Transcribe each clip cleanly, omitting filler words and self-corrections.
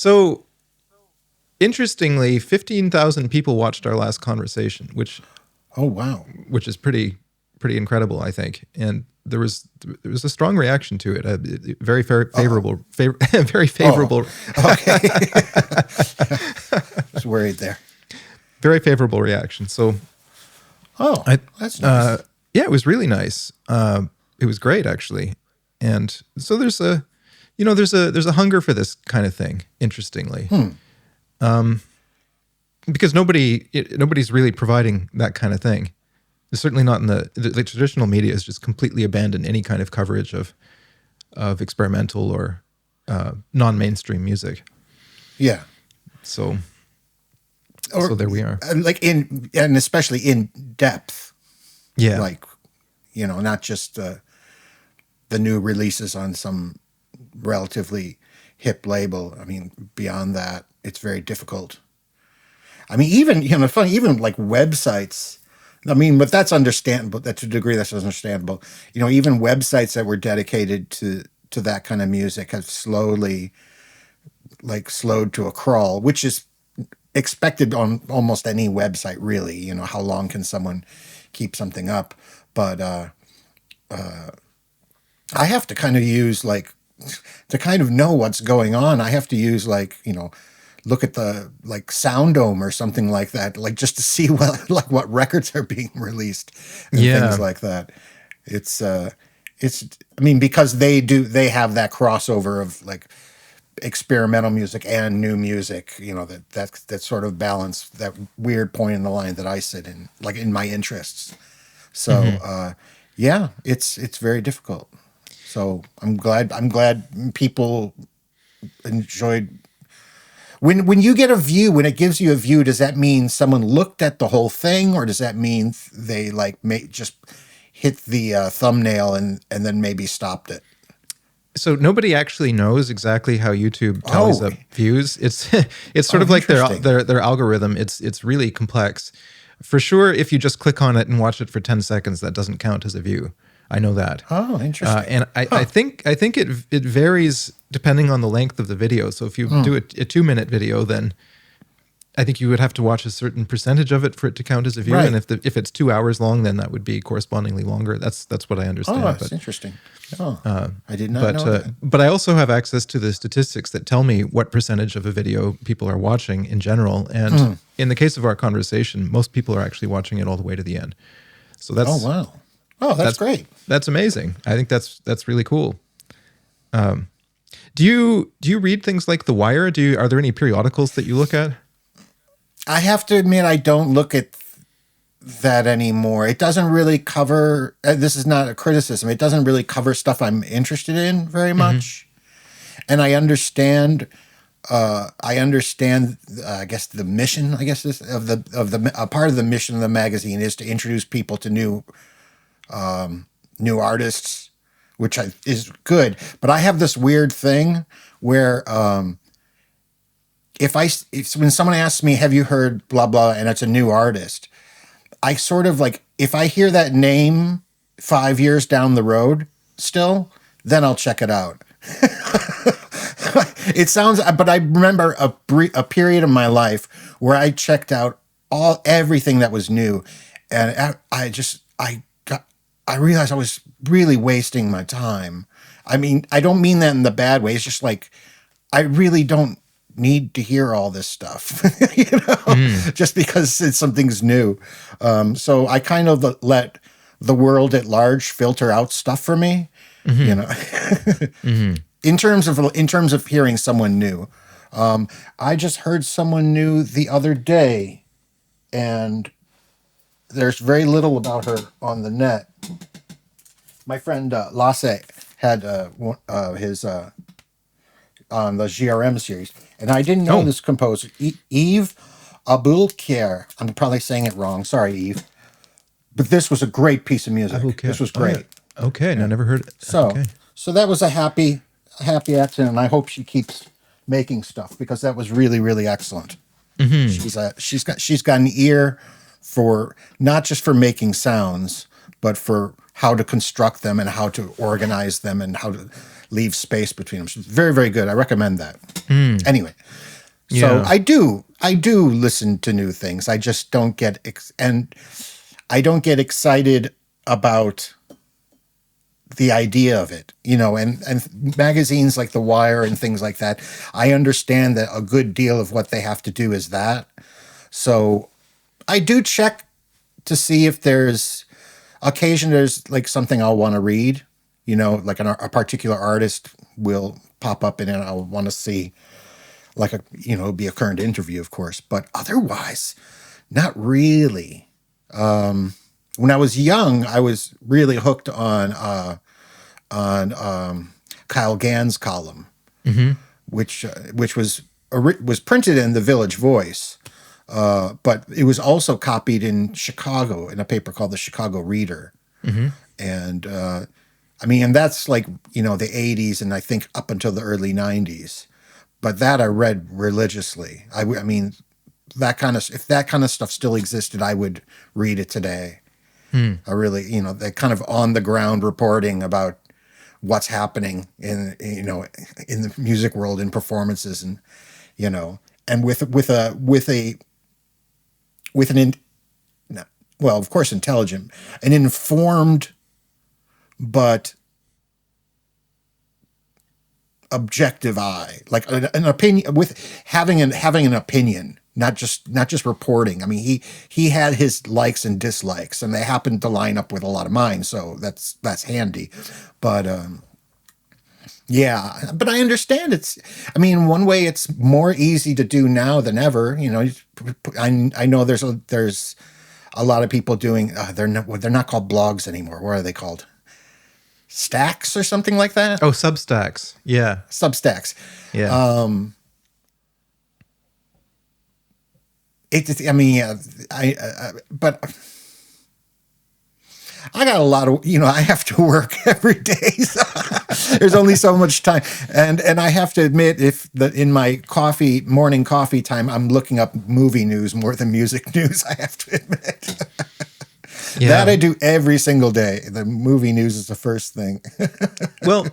So, interestingly, 15,000 people watched our last conversation, which Oh, wow. which is pretty incredible, I think. And there was a strong reaction to it. Very favorable, very favorable. Oh, okay. I was worried there. Very favorable reaction. So, that's nice. yeah, it was really nice. It was great, actually. And so there's a hunger for this kind of thing. Interestingly, because nobody's really providing that kind of thing. Certainly not in the traditional media has just completely abandoned any kind of coverage of experimental or non-mainstream music. Yeah. So there we are. And especially in depth. Yeah. Like, not just the new releases on some relatively hip label. I mean, beyond that, it's very difficult. I mean, even, funny, even like websites. I mean, but that's understandable. To a degree, that's understandable. Even websites that were dedicated to that kind of music have slowed to a crawl, which is expected on almost any website, really. How long can someone keep something up? But I have to kind of use to kind of know what's going on. I have to use look at the Sound Dome or something like that, just to see what records are being released and things like that. It's I mean, because they have that crossover of experimental music and new music, that sort of balance, that weird point in the line that I sit in, in my interests. So yeah, it's very difficult. So I'm glad people enjoyed. When you get a view, when it gives you a view, does that mean someone looked at the whole thing, or does that mean they just hit the thumbnail and then maybe stopped it? So nobody actually knows exactly how YouTube tallies up views. It's sort of like their algorithm. It's really complex. For sure, if you just click on it and watch it for 10 seconds, that doesn't count as a view. I know that. Oh, interesting. And I think it varies depending on the length of the video. So if you do a 2-minute video, then I think you would have to watch a certain percentage of it for it to count as a view. Right. And if it's 2 hours long, then that would be correspondingly longer. That's what I understand. Oh, that's interesting. Oh, I did not know that. But I also have access to the statistics that tell me what percentage of a video people are watching in general. And in the case of our conversation, most people are actually watching it all the way to the end. So that's wow. Oh, that's great. That's amazing. I think that's really cool. Do you read things like The Wire? Are there any periodicals that you look at? I have to admit, I don't look at that anymore. It doesn't really cover. This is not a criticism. It doesn't really cover stuff I'm interested in very much, and I understand. I guess the mission. I guess of the part of the mission of the magazine is to introduce people to new artists, which is good. But I have this weird thing where when someone asks me, "Have you heard blah blah?" and it's a new artist, I sort of if I hear that name 5 years down the road still, then I'll check it out. It sounds, but I remember a period of my life where I checked out everything that was new, and I realized I was really wasting my time. I mean, I don't mean that in the bad way. It's just I really don't need to hear all this stuff, just because something's new. So I kind of let the world at large filter out stuff for me, in terms of hearing someone new. I just heard someone new the other day, and there's very little about her on the net. My friend Lasse had his on the GRM series, and I didn't know this composer, Yves Abulkier. I'm probably saying it wrong. Sorry, Yves. But this was a great piece of music. Abulkier. This was great. Oh, yeah. Okay, no, never heard it. So that was a happy accident, and I hope she keeps making stuff, because that was really, really excellent. She's got an ear for not just for making sounds, but for how to construct them and how to organize them and how to leave space between them. So very, very good. I recommend that. Anyway, so I do listen to new things. I just don't get I don't get excited about the idea of it, and magazines like The Wire and things like that. I understand that a good deal of what they have to do is that. So I do check to see if there's like something I'll want to read, like a particular artist will pop up in it. I'll want to see, like it'll be a current interview, of course, but otherwise, not really. When I was young, I was really hooked on Kyle Gann's column, which was printed in the Village Voice, but it was also copied in Chicago in a paper called the Chicago Reader, and and that's like the 80s and I think up until the early 90s, but that I read religiously. I mean, if that kind of stuff still existed, I would read it today. I really, that kind of on the ground reporting about what's happening in the music world, in performances, and of course, intelligent, an informed, but objective eye, like an opinion, with having an opinion. Not just reporting. I mean, he had his likes and dislikes, and they happened to line up with a lot of mine, so that's handy. But but I understand one way it's more easy to do now than ever. I know there's a lot of people doing. They're not called blogs anymore. What are they called? Stacks or something like that. Oh, Substacks. Yeah, Substacks. Yeah. But I got a lot of, I have to work every day. So there's only so much time. And I have to admit, in my morning coffee time, I'm looking up movie news more than music news, I have to admit. That I do every single day. The movie news is the first thing. Well,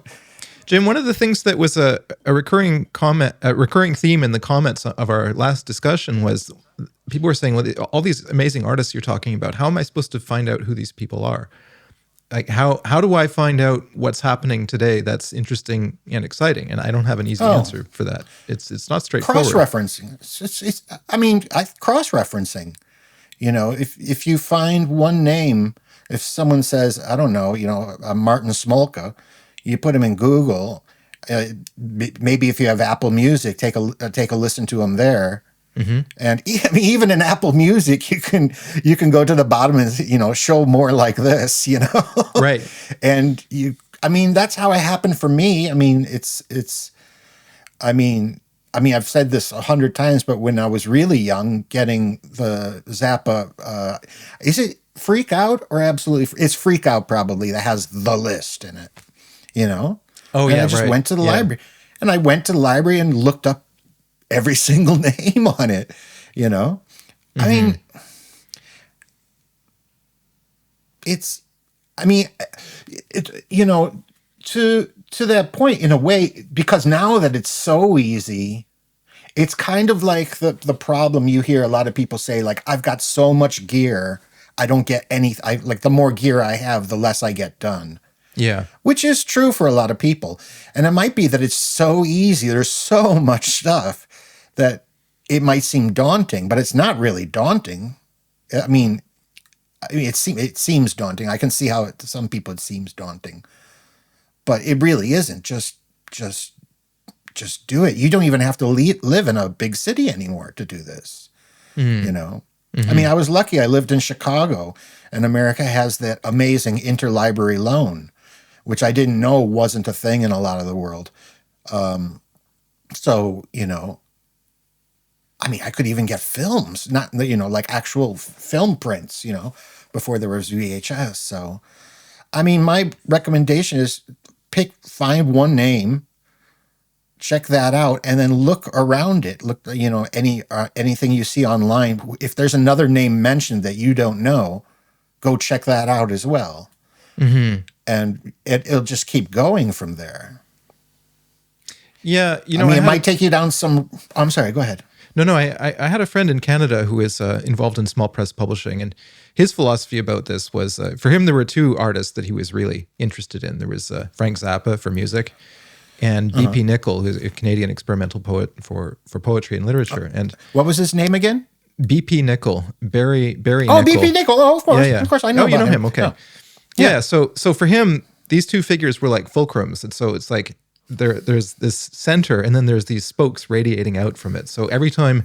Jim, one of the things that was a recurring theme in the comments of our last discussion was people were saying, well, all these amazing artists you're talking about, how am I supposed to find out who these people are? Like, how do I find out what's happening today that's interesting and exciting? And I don't have an easy answer for that. It's not straightforward. Cross-referencing. Cross-referencing. If you find one name, if someone says, I don't know, Martin Smolka, you put him in Google. Maybe if you have Apple Music, take a listen to him there. And even in Apple Music, you can go to the bottom and show more like this, right? And that's how it happened for me. I've said this 100 times, but when I was really young, getting the Zappa, is it Freak Out or Absolutely? It's Freak Out probably that has the list in it. Oh, and I just went to the library, and I went to the library and looked up every single name on it. To that point, in a way, because now that it's so easy, it's kind of like the problem you hear a lot of people say, like, I've got so much gear, I don't get anything. Like, the more gear I have, the less I get done. Yeah. Which is true for a lot of people. And it might be that it's so easy, there's so much stuff that it might seem daunting, but it's not really daunting. It seems daunting. I can see how to some people it seems daunting. But it really isn't. Just do it. You don't even have to live in a big city anymore to do this. I was lucky. I lived in Chicago, and America has that amazing interlibrary loan, which I didn't know wasn't a thing in a lot of the world. I could even get films, not, like actual film prints, before there was VHS. So, my recommendation is find one name, check that out, and then look around it. Look, anything you see online. If there's another name mentioned that you don't know, go check that out as well. and it'll just keep going from there. Yeah, I mean, it might take you down some. I'm sorry. Go ahead. No. I had a friend in Canada who is involved in small press publishing, and his philosophy about this was, for him, there were two artists that he was really interested in. There was Frank Zappa for music, and B.P. Nichol, who's a Canadian experimental poet for poetry and literature. And what was his name again? B.P. Nichol, Barry Nichol. Oh, B.P. Nichol. Oh, of course. Yeah. Of course, I know. Oh, you know him. him. Okay. Yeah. So for him, these two figures were like fulcrums, and so it's like there's this center, and then there's these spokes radiating out from it. So every time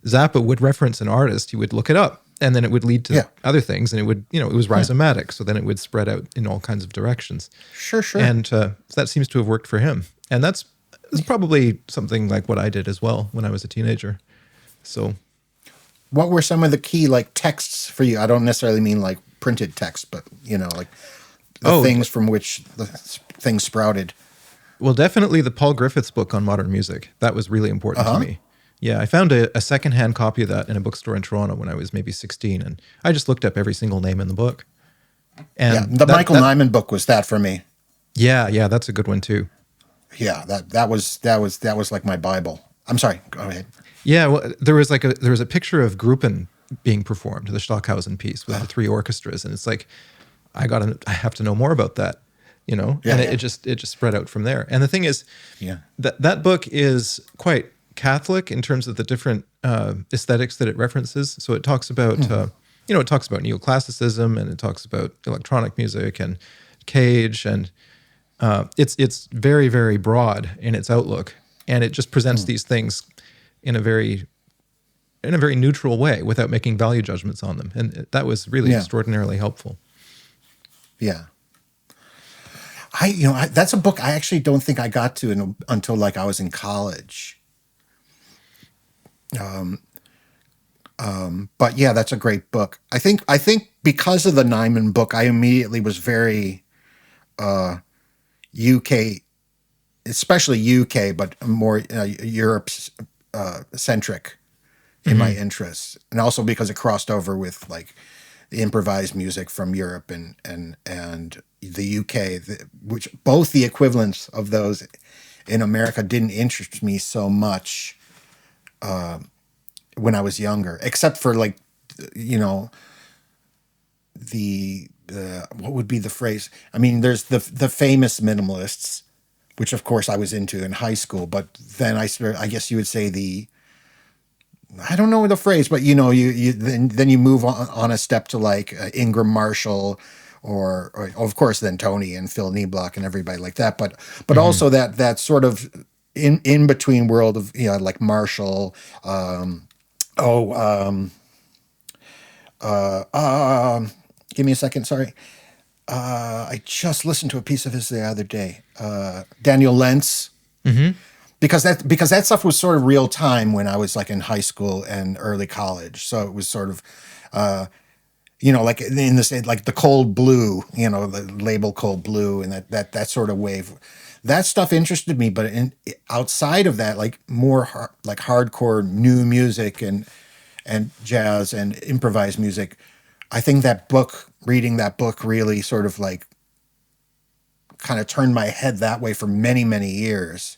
Zappa would reference an artist, he would look it up, and then it would lead to other things, and it would, it was rhizomatic. So then it would spread out in all kinds of directions. Sure. And that seems to have worked for him, and that's probably something like what I did as well when I was a teenager. So, what were some of the key like texts for you? I don't necessarily mean like printed text, but like the things from which the things sprouted. Well, definitely the Paul Griffiths book on modern music. That was really important to me. Yeah, I found a secondhand copy of that in a bookstore in Toronto when I was maybe 16, and I just looked up every single name in the book. And the Michael Nyman book was that for me. Yeah, that's a good one too. Yeah, that was like my Bible. I'm sorry, go ahead. Yeah, well, there was a picture of Gruppen being performed, the Stockhausen piece with the three orchestras, and it's like I have to know more about that. It just spread out from there. And the thing is, that book is quite Catholic in terms of the different aesthetics that it references. So it talks about, it talks about neoclassicism, and it talks about electronic music and Cage, and it's very, very broad in its outlook, and it just presents these things in a very neutral way without making value judgments on them, and that was really extraordinarily helpful. Yeah. That's a book I actually don't think I got to until like I was in college. But yeah, that's a great book. I think because of the Nyman book, I immediately was very UK, especially UK, but more Europe centric in my interests, and also because it crossed over with like the improvised music from Europe and the UK, which both the equivalents of those in America didn't interest me so much when I was younger, except for like, the what would be the phrase? I mean, there's the famous minimalists, which of course I was into in high school, but then I guess you would say I don't know the phrase, but then you move on a step to like Ingram Marshall, or of course then Tony and Phil Nieblock and everybody like that, but also that sort of in between world of like Marshall, give me a second, sorry. I just listened to a piece of his the other day. Daniel Lentz. Because that stuff was sort of real time when I was like in high school and early college. So it was sort of, like in this, like the Cold Blue, the label Cold Blue, and that sort of wave. That stuff interested me, but outside of that, like more like hardcore new music and jazz and improvised music, I think reading that book really sort of like kind of turned my head that way for many, many years.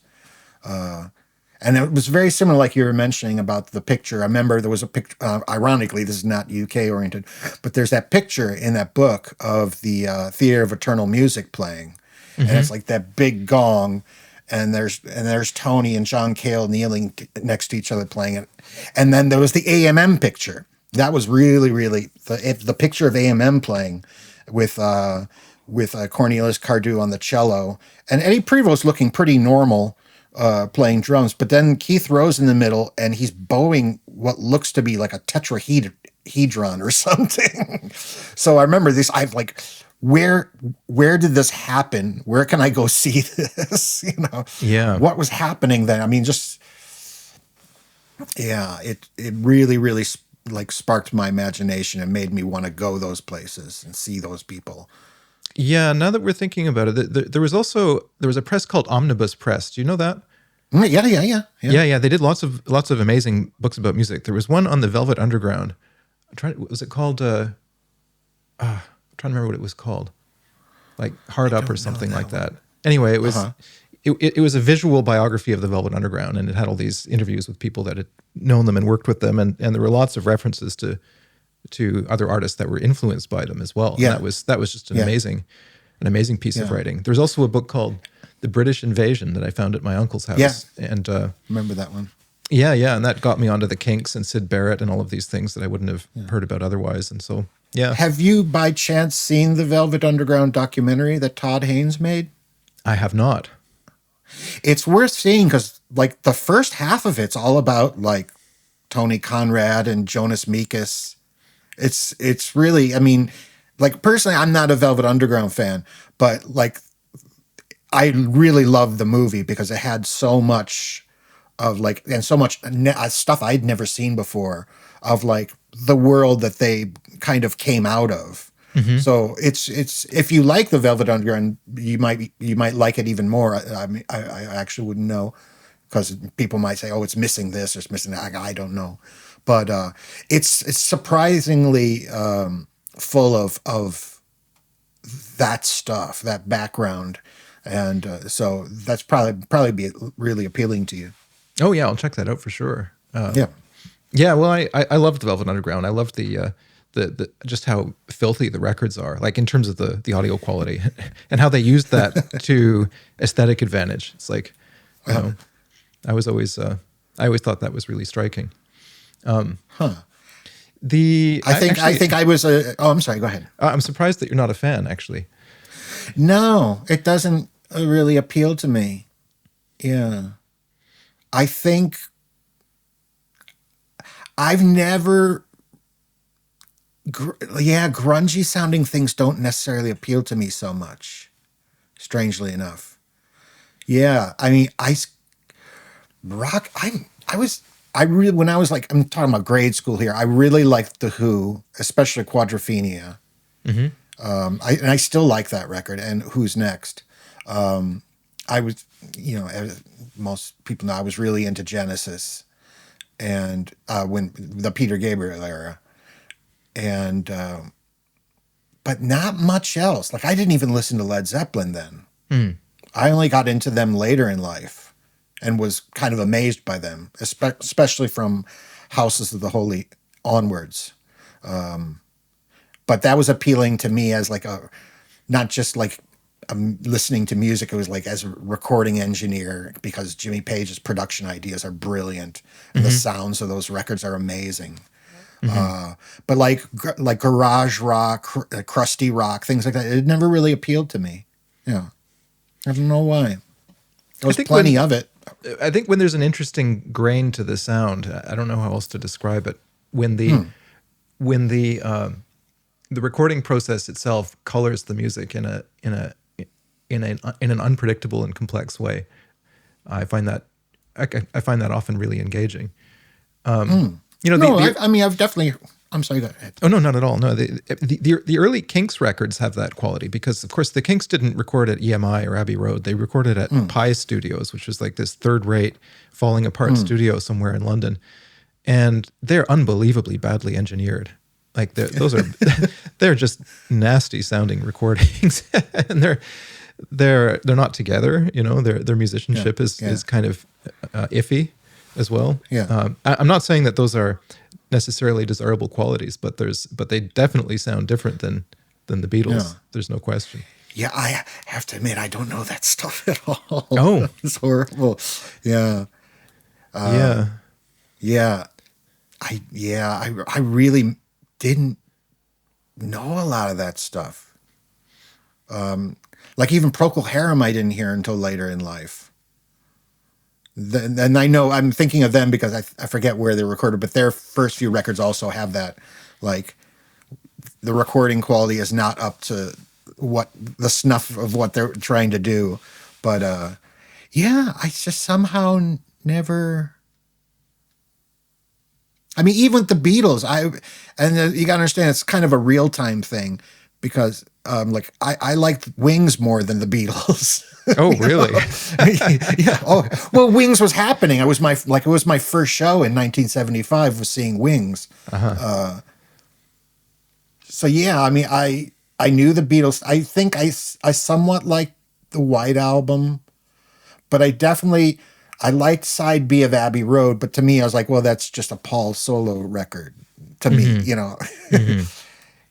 And it was very similar, like you were mentioning about the picture. I remember there was a picture, ironically, this is not UK oriented, but there's that picture in that book of the Theater of Eternal Music playing. And it's like that big gong, and there's Tony and John Cale kneeling next to each other playing it. And then there was the AMM picture. That was really, really the picture of AMM playing with Cornelius Cardew on the cello, and Eddie Prevost looking pretty normal, playing drums, but then Keith Rose in the middle, and he's bowing what looks to be like a tetrahedron or something. So I remember this. I've like, where did this happen? Where can I go see this? Yeah. What was happening then? I mean, just it really, really like sparked my imagination and made me want to go those places and see those people. Yeah, now that we're thinking about it, there was a press called Omnibus Press. Do you know that? Yeah. They did lots of amazing books about music. There was one on the Velvet Underground. Was it called? I'm trying to remember what it was called. like Hard Up or something like that. Anyway, it was it was a visual biography of the Velvet Underground, and it had all these interviews with people that had known them and worked with them, and there were lots of references to other artists that were influenced by them as well. Yeah. And that was just an amazing piece of writing. There's also a book called The British Invasion that I found at my uncle's house. Yeah. And remember that one. Yeah, and that got me onto the Kinks and Syd Barrett and all of these things that I wouldn't have heard about otherwise. And so, yeah. Have you by chance seen the Velvet Underground documentary that Todd Haynes made? I have not. It's worth seeing because like the first half of it's all about like Tony Conrad and Jonas Mekas. It's really, I mean, like personally, I'm not a Velvet Underground fan, but like I really loved the movie because it had so much of like, and so much stuff I'd never seen before of like the world that they kind of came out of. Mm-hmm. So it's if you like the Velvet Underground, you might like it even more. I mean, I actually wouldn't know because people might say, oh, it's missing this or it's missing that. I don't know, but it's surprisingly full of that stuff, that background, and so that's probably be really appealing to you. Oh yeah, I'll check that out for sure. Yeah. Well, I loved the Velvet Underground. I loved the just how filthy the records are, like in terms of the audio quality, and how they used that to aesthetic advantage. It's like, you know, I always thought that was really striking. I think I was oh, I'm sorry. Go ahead. I'm surprised that you're not a fan, actually. No, it doesn't really appeal to me. Yeah. I think I've never, grungy sounding things don't necessarily appeal to me so much, strangely enough. Yeah, I mean, when I was like, I'm talking about grade school here, I really liked The Who, especially Quadrophenia. Mm-hmm. I still like that record, and Who's Next. I was, as most people know, I was really into Genesis, and when the Peter Gabriel era, and but not much else. Like I didn't even listen to Led Zeppelin then. Mm. I only got into them later in life, and was kind of amazed by them, especially from Houses of the Holy onwards. But that was appealing to me as like not just like I'm listening to music. It was like as a recording engineer, because Jimmy Page's production ideas are brilliant and the sounds of those records are amazing. Mm-hmm. But like garage rock, crusty rock, things like that, it never really appealed to me. Yeah, I don't know why. There was plenty of it. I think when there's an interesting grain to the sound, I don't know how else to describe it. When the recording process itself colors the music in an unpredictable and complex way, I find that often really engaging. I've definitely. I'm sorry. Go ahead. Oh no, not at all. No, the early Kinks records have that quality because, of course, the Kinks didn't record at EMI or Abbey Road. They recorded at Pi Studios, which was like this third-rate, falling apart studio somewhere in London, and they're unbelievably badly engineered. Like they're just nasty sounding recordings, and they're not together. Their musicianship is kind of iffy as well. Yeah. I'm not saying that those are necessarily desirable qualities, but they definitely sound different than the Beatles. Yeah. There's no question. Yeah, I have to admit I don't know that stuff at all. Oh, it's horrible. Yeah. Yeah. I really didn't know a lot of that stuff. Like even Procol Harum I didn't hear until later in life. And I know I'm thinking of them because I forget where they recorded, but their first few records also have that, like the recording quality is not up to what the snuff of what they're trying to do. But I just somehow never. I mean, even with the Beatles, you gotta understand it's kind of a real time thing because I liked Wings more than the Beatles. Oh, really? Yeah. Oh, well, Wings was happening. It was my first show in 1975 was seeing Wings. Uh-huh. So yeah, I mean, I knew the Beatles. I think I somewhat liked the White Album, but I liked side B of Abbey Road, but to me, I was like, well, that's just a Paul solo record to me, you know?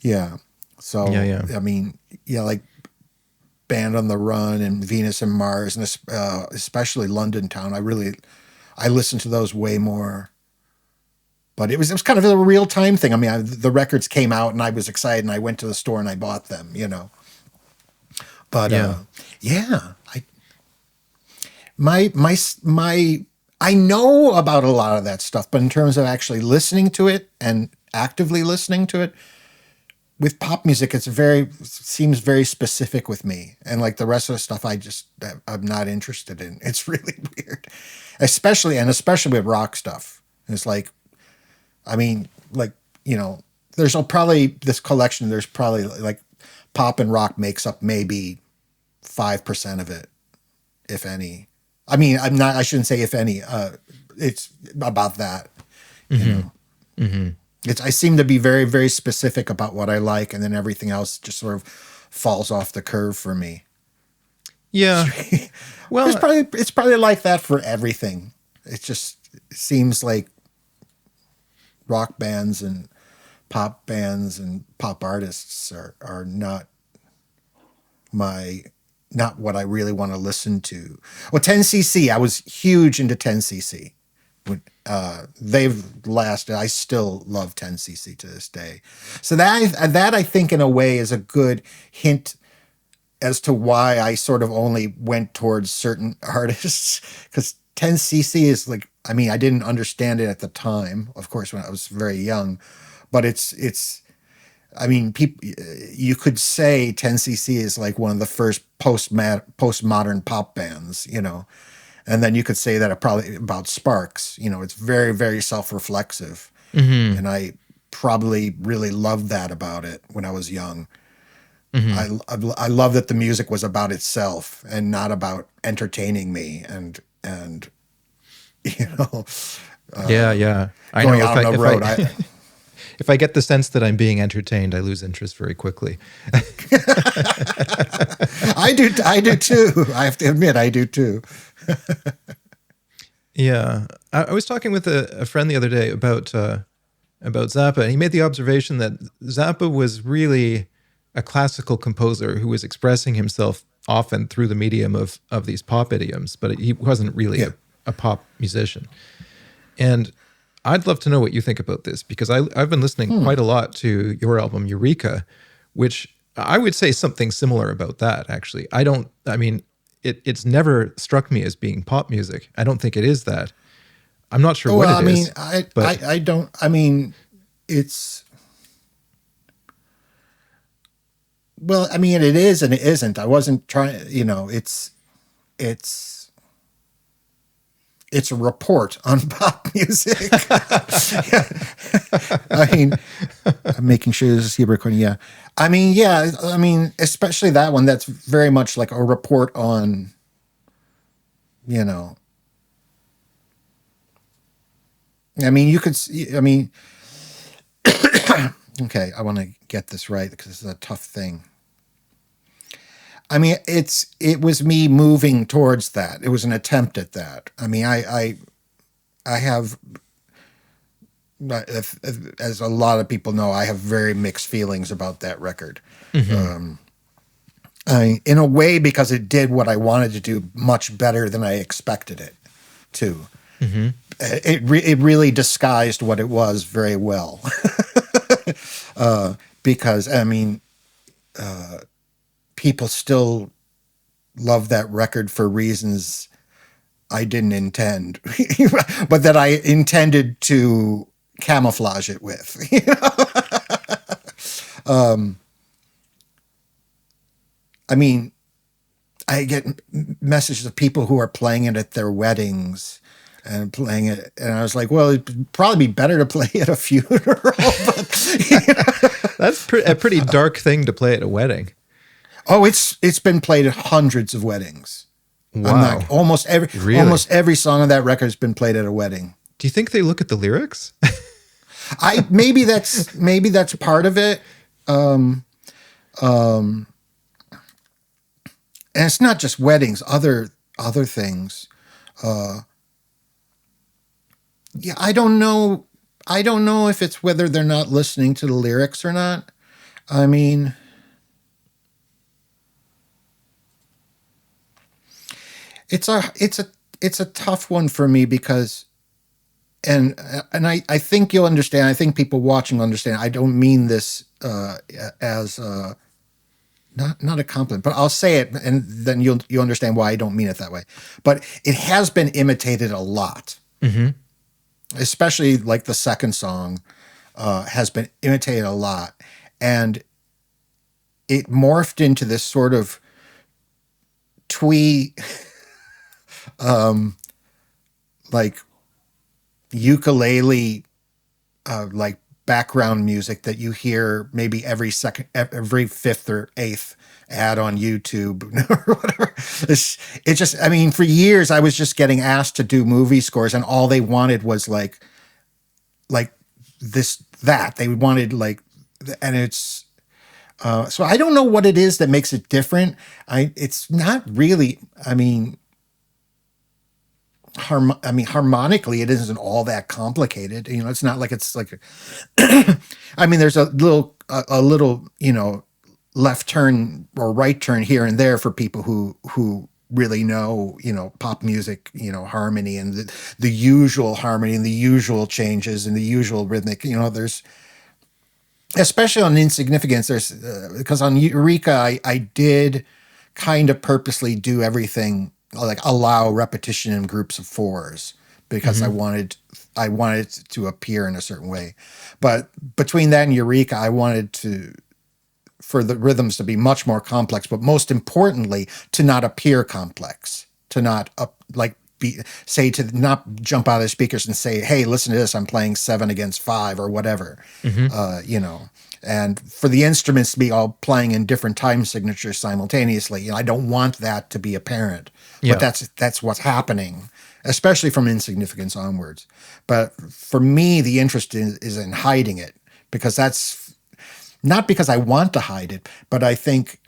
Yeah. So, I mean, like Band on the Run and Venus and Mars, and especially London Town. I listened to those way more. But it was kind of a real time thing. I mean, the records came out and I was excited and I went to the store and I bought them, you know. But I know about a lot of that stuff, but in terms of actually listening to it and actively listening to it, with pop music, seems very specific with me. And like the rest of the stuff, I'm not interested in. It's really weird, especially with rock stuff. It's like, I mean, like, you know, there's probably this collection. There's probably like pop and rock makes up maybe 5% of it, if any. I mean, I shouldn't say if any. It's about that. You know? I seem to be very, very specific about what I like, and then everything else just sort of falls off the curve for me. Yeah. Well, it's probably like that for everything. It seems like rock bands and pop artists are not what I really want to listen to. Well, 10cc, I was huge into 10cc. They've lasted. I still love 10cc to this day. So that I think in a way is a good hint as to why I sort of only went towards certain artists, because 10cc is like, I mean, I didn't understand it at the time, of course, when I was very young, but it's I mean, you could say 10cc is like one of the first postmodern pop bands, you know, and then you could say that about Sparks, you know, it's very, very self-reflexive. And I probably really loved that about it when I was young. I love that the music was about itself and not about entertaining me and you know, I going know out on the road. If I get the sense that I'm being entertained, I lose interest very quickly. I do too. I have to admit, I do too. Yeah. I was talking with a friend the other day about Zappa, and he made the observation that Zappa was really a classical composer who was expressing himself often through the medium of these pop idioms, but he wasn't really a pop musician. And I'd love to know what you think about this, because I've been listening quite a lot to your album, Eureka, which I would say something similar about that, actually. It's never struck me as being pop music. I don't think it is that. I'm not sure what it is. I don't, I mean, it's, well, I mean, it is and it isn't. I wasn't trying, you know, it's a report on pop music. I mean, I'm making sure this is recording. Yeah. I mean, especially that one, that's very much like a report on, you know, I mean, you could, I mean, okay, I want to get this right because this is a tough thing. I mean, it was me moving towards that. It was an attempt at that. I mean, I have, as a lot of people know, I have very mixed feelings about that record. In a way, because it did what I wanted to do much better than I expected it to. It really disguised what it was very well. Because, I mean, people still love that record for reasons I didn't intend, but that I intended to camouflage it with. You know? I mean, I get messages of people who are playing it at their weddings and playing it, and I was like, well, it'd probably be better to play at a funeral. But, you know? That's a pretty dark thing to play at a wedding. Oh, it's been played at hundreds of weddings. Wow. Almost every song on that record has been played at a wedding. Do you think they look at the lyrics? Maybe that's part of it. And it's not just weddings, other things. Yeah, I don't know. I don't know if it's whether they're not listening to the lyrics or not. I mean, it's a tough one for me because, and I think you'll understand. I think people watching understand. I don't mean this as not a compliment, but I'll say it, and then you'll understand why I don't mean it that way. But it has been imitated a lot, especially like the second song has been imitated a lot, and it morphed into this sort of twee, like ukulele, like background music that you hear maybe every fifth or eighth ad on YouTube or whatever. It just, I mean, for years I was just getting asked to do movie scores, and all they wanted was like that. They wanted like, and it's, so I don't know what it is that makes it different. It's not really, I mean, harmonically, it isn't all that complicated. You know, it's not like it's like, I mean, there's a little, you know, left turn or right turn here and there for people who really know, you know, pop music, you know, harmony and the usual harmony and the usual changes and the usual rhythmic, you know, there's, especially on Insignificance, there's, because on Eureka, I did kind of purposely do everything, like allow repetition in groups of fours because I wanted it to appear in a certain way. But between that and Eureka, I wanted for the rhythms to be much more complex, but most importantly, to not appear complex, to not to not jump out of the speakers and say, hey, listen to this, I'm playing 7 against 5 or whatever, you know, and for the instruments to be all playing in different time signatures simultaneously. You know, I don't want that to be apparent, but that's what's happening, especially from Insignificance onwards. But for me, the interest is in hiding it, because that's not because I want to hide it, but I think,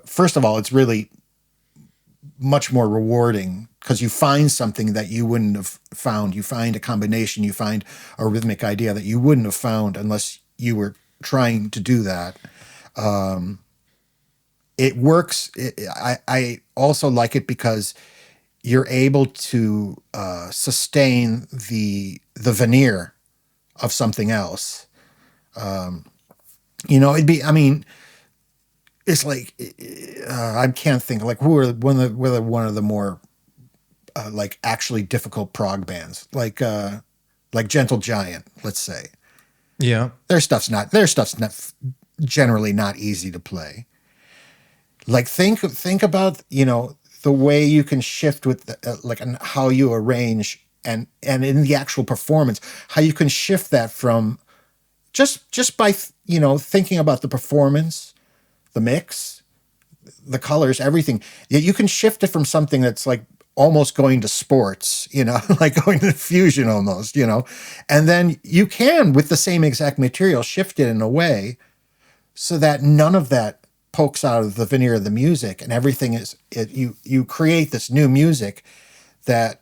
first of all, it's really much more rewarding because you find something that you wouldn't have found. You find a combination, you find a rhythmic idea that you wouldn't have found unless you were trying to do that. It works. I also like it because you're able to sustain the veneer of something else. You know, it'd be, I mean, it's like, I can't think, like, who are one of the more like actually difficult prog bands, like Gentle Giant, let's say. Yeah. Their stuff's not generally not easy to play. Like think about, you know, the way you can shift with and how you arrange and in the actual performance, how you can shift that from just by, you know, thinking about the performance, the mix, the colors, everything. You can shift it from something that's like almost going to sports, you know, like going to fusion almost, you know, and then you can, with the same exact material, shift it in a way so that none of that pokes out of the veneer of the music, and everything is, you create this new music that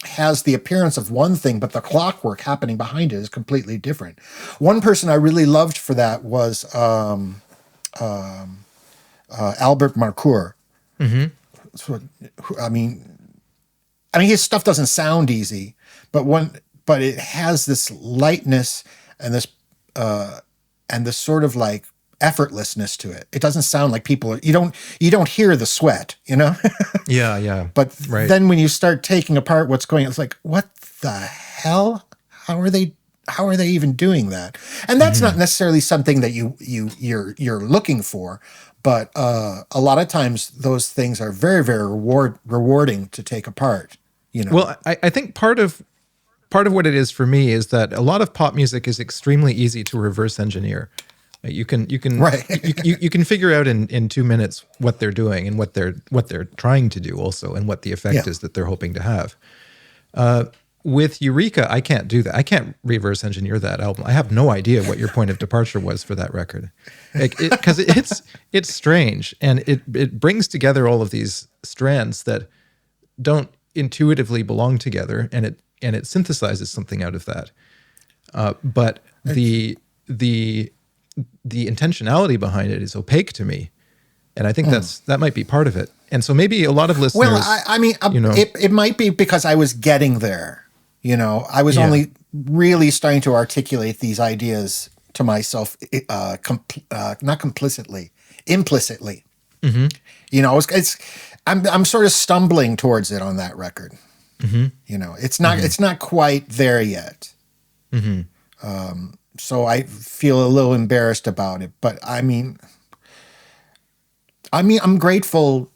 has the appearance of one thing, but the clockwork happening behind it is completely different. One person I really loved for that was Albert Marcoeur. So, I mean, his stuff doesn't sound easy, but it has this lightness and this sort of like effortlessness to it. It doesn't sound like people. You don't hear the sweat, you know. Yeah. But then when you start taking apart what's going on, it's like, what the hell? How are they even doing that? And that's not necessarily something that you're looking for. But a lot of times those things are very, very rewarding to take apart. You know. Well, I think part of what it is for me is that a lot of pop music is extremely easy to reverse engineer. You can right. you can figure out in 2 minutes what they're doing and what they're trying to do also, and what the effect is that they're hoping to have. with Eureka, I can't do that. I can't reverse engineer that album. I have no idea what your point of departure was for that record, because it's strange, and it brings together all of these strands that don't intuitively belong together, and it synthesizes something out of that. But the intentionality behind it is opaque to me, and I think that might be part of it. And so maybe a lot of listeners. Well, I mean, it might be because I was getting there. I was only really starting to articulate these ideas to myself, not complicitly, implicitly. I'm sort of stumbling towards it on that record. It's not quite there yet. So I feel a little embarrassed about it, but I mean, I'm grateful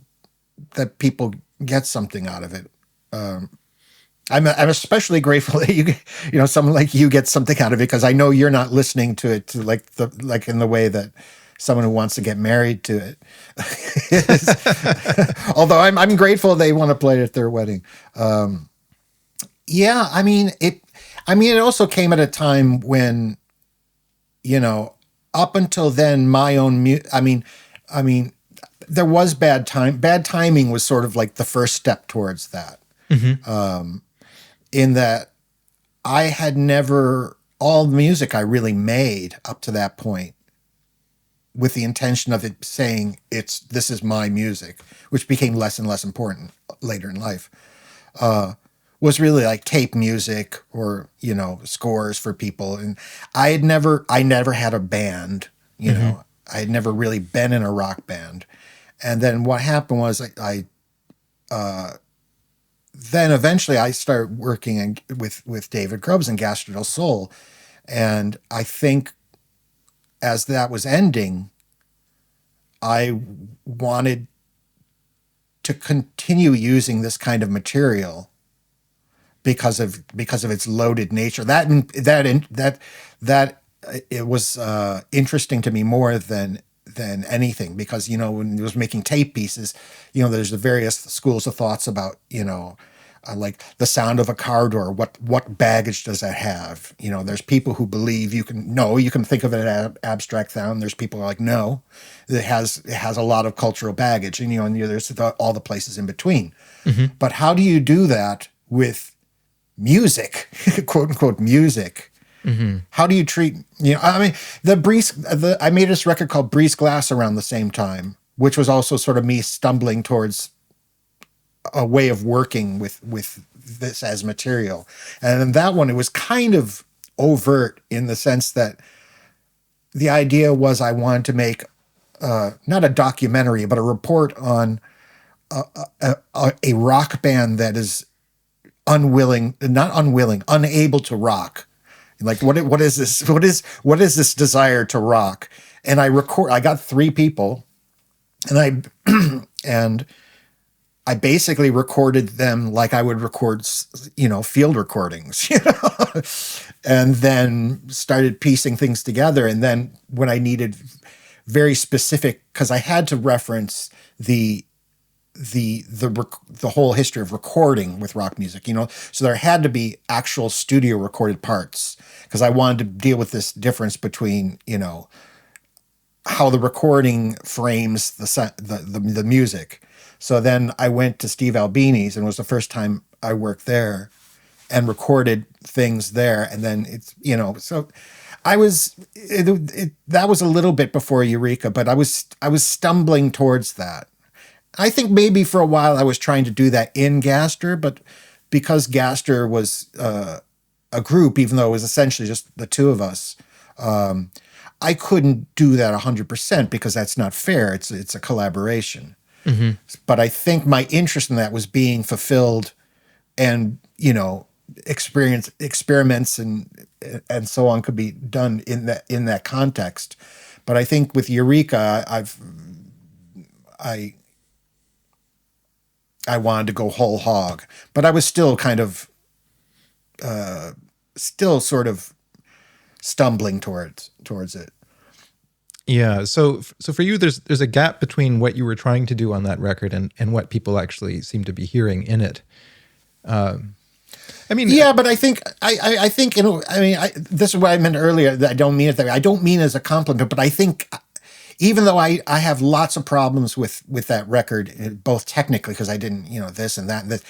that people get something out of it. I'm especially grateful that someone like you gets something out of it, because I know you're not listening to it like in the way that someone who wants to get married to it. Although I'm grateful they want to play it at their wedding. It also came at a time when, up until then, my own there was bad time. Bad timing was sort of like the first step towards that. In that I had never, all the music I really made up to that point, with the intention of it saying this is my music, which became less and less important later in life, was really like tape music or, scores for people. And I never had a band, I had never really been in a rock band. And then what happened was then eventually I started working with David Grubbs and Gaster del Sol. And I think as that was ending, I wanted to continue using this kind of material because of its loaded nature. That it was interesting to me more than anything, because when I was making tape pieces, there's the various schools of thoughts about like the sound of a car door. What baggage does that have? There's people who believe you can think of it as an abstract sound. There's people who are like, no, it has a lot of cultural baggage, and there's all the places in between. But how do you do that with music, quote unquote music? How do you treat, I made this record called Breeze Glass around the same time, which was also sort of me stumbling towards a way of working with this as material. And in that one, it was kind of overt in the sense that the idea was I wanted to make not a documentary, but a report on a rock band that is unable to rock. Like, what is this? What is this desire to rock? And I got 3 people, and I basically recorded them like I would record, field recordings, and then started piecing things together. And then when I needed very specific, because I had to reference the whole history of recording with rock music, so there had to be actual studio recorded parts, because I wanted to deal with this difference between, how the recording frames the music. So then I went to Steve Albini's, and it was the first time I worked there and recorded things there. And then so that was a little bit before Eureka, but I was stumbling towards that. I think maybe for a while I was trying to do that in Gaster, but because Gaster was a group, even though it was essentially just the 2 of us, I couldn't do that 100% because that's not fair. It's a collaboration. But I think my interest in that was being fulfilled, and experiments and so on could be done in that context. But I think with Eureka, I wanted to go whole hog, but I was still kind of sort of stumbling towards it. Yeah. So for you, there's a gap between what you were trying to do on that record and what people actually seem to be hearing in it. I mean, yeah, but I think this is what I meant earlier. That I don't mean it that way. I don't mean it as a compliment, but I think even though I have lots of problems with that record, both technically because I didn't, this and that and this,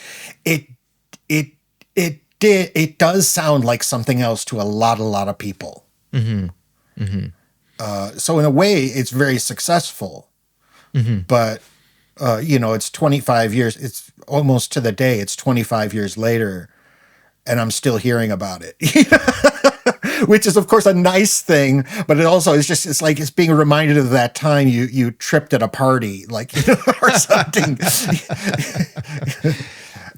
it does sound like something else to a lot of people. Mm-hmm. Mm-hmm. So in a way, it's very successful. Mm-hmm. But it's 25 years. It's almost to the day. It's 25 years later. And I'm still hearing about it, which is, of course, a nice thing. But it also is just, it's like it's being reminded of that time you tripped at a party, like, or something.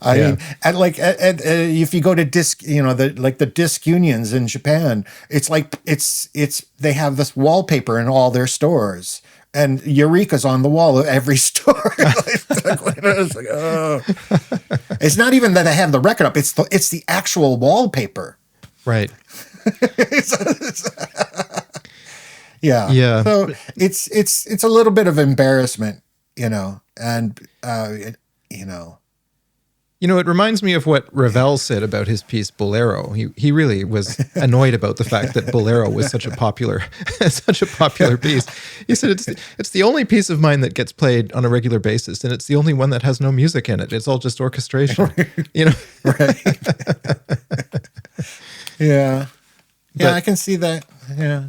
I mean, and if you go to disc, the disc unions in Japan, it's like they have this wallpaper in all their stores. And Eureka's on the wall of every store. It's like, oh. It's not even that they have the record up. It's the actual wallpaper. Right. Yeah. Yeah. So it's a little bit of embarrassment, and it reminds me of what Ravel said about his piece Bolero. He really was annoyed about the fact that Bolero was such a popular piece. He said it's the only piece of mine that gets played on a regular basis, and it's the only one that has no music in it. It's all just orchestration. Right. Yeah. Yeah, I can see that. Yeah.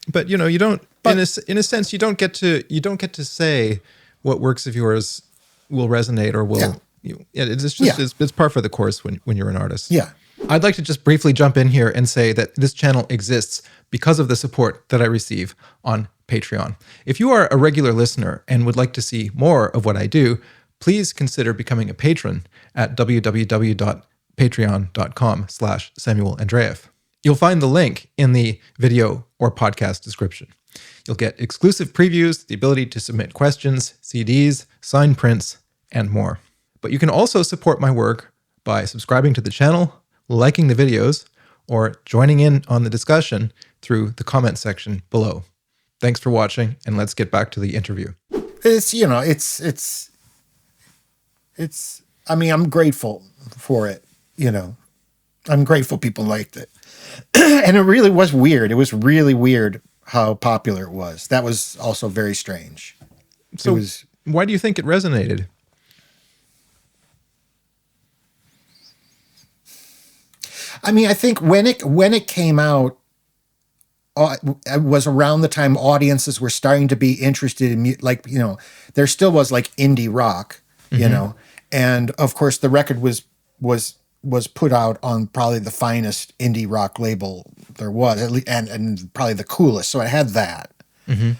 But you don't. In a sense, you don't get to say what works of yours will resonate or will. Yeah. It's par for the course when you're an artist. Yeah. I'd like to just briefly jump in here and say that this channel exists because of the support that I receive on Patreon. If you are a regular listener and would like to see more of what I do, please consider becoming a patron at www.patreon.com/Samuel Andreyev. You'll find the link in the video or podcast description. You'll get exclusive previews, the ability to submit questions, CDs, signed prints, and more. But you can also support my work by subscribing to the channel, liking the videos, or joining in on the discussion through the comment section below. Thanks for watching, and let's get back to the interview. I'm grateful for it, I'm grateful people liked it. And it really was weird. It was really weird how popular it was. That was also very strange. So why do you think it resonated? I think when it came out, it was around the time audiences were starting to be interested in, there still was like indie rock, mm-hmm. And of course the record was put out on probably the finest indie rock label there was, at least, and probably the coolest. So it had that. Mm-hmm.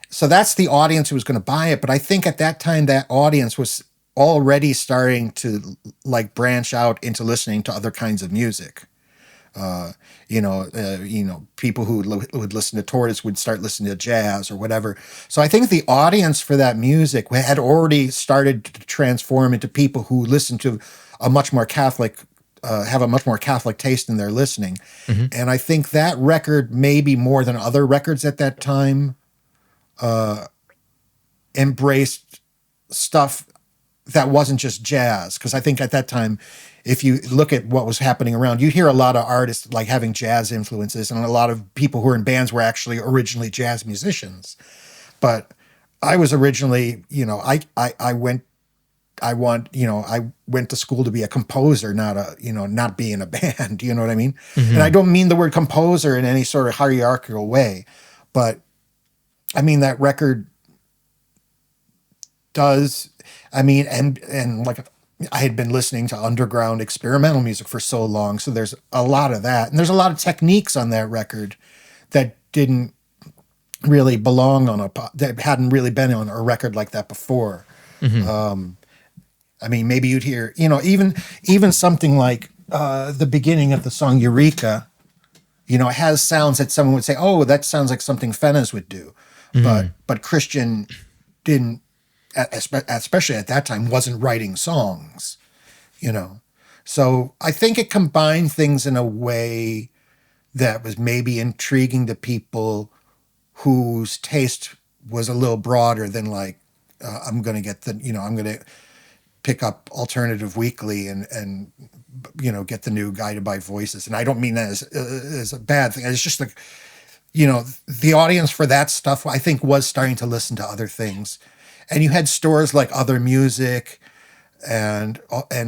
So that's the audience who was going to buy it. But I think at that time that audience was already starting to branch out into listening to other kinds of music. People who would listen to Tortoise would start listening to jazz or whatever. So I think the audience for that music had already started to transform into people who listen to a much more Catholic, have a much more Catholic taste in their listening. Mm-hmm. And I think that record, maybe more than other records at that time, embraced stuff that wasn't just jazz. Because I think at that time, if you look at what was happening around, you'd hear a lot of artists having jazz influences, and a lot of people who were in bands were actually originally jazz musicians. But I was originally, I went to school to be a composer, not be in a band. You know what I mean? Mm-hmm. And I don't mean the word composer in any sort of hierarchical way, but I mean that record does. And I had been listening to underground experimental music for so long, so there's a lot of that, and there's a lot of techniques on that record that didn't really belong that hadn't really been on a record like that before. Mm-hmm. Maybe you'd hear, even something like the beginning of the song Eureka, it has sounds that someone would say, oh, that sounds like something Fennes would do. Mm-hmm. But Christian didn't, especially at that time, wasn't writing songs, So I think it combined things in a way that was maybe intriguing to people whose taste was a little broader than I'm going to get I'm going to pick up Alternative Weekly and get the new Guided by Voices. And I don't mean that as a bad thing. It's just like, the audience for that stuff, I think, was starting to listen to other things. And you had stores like Other Music and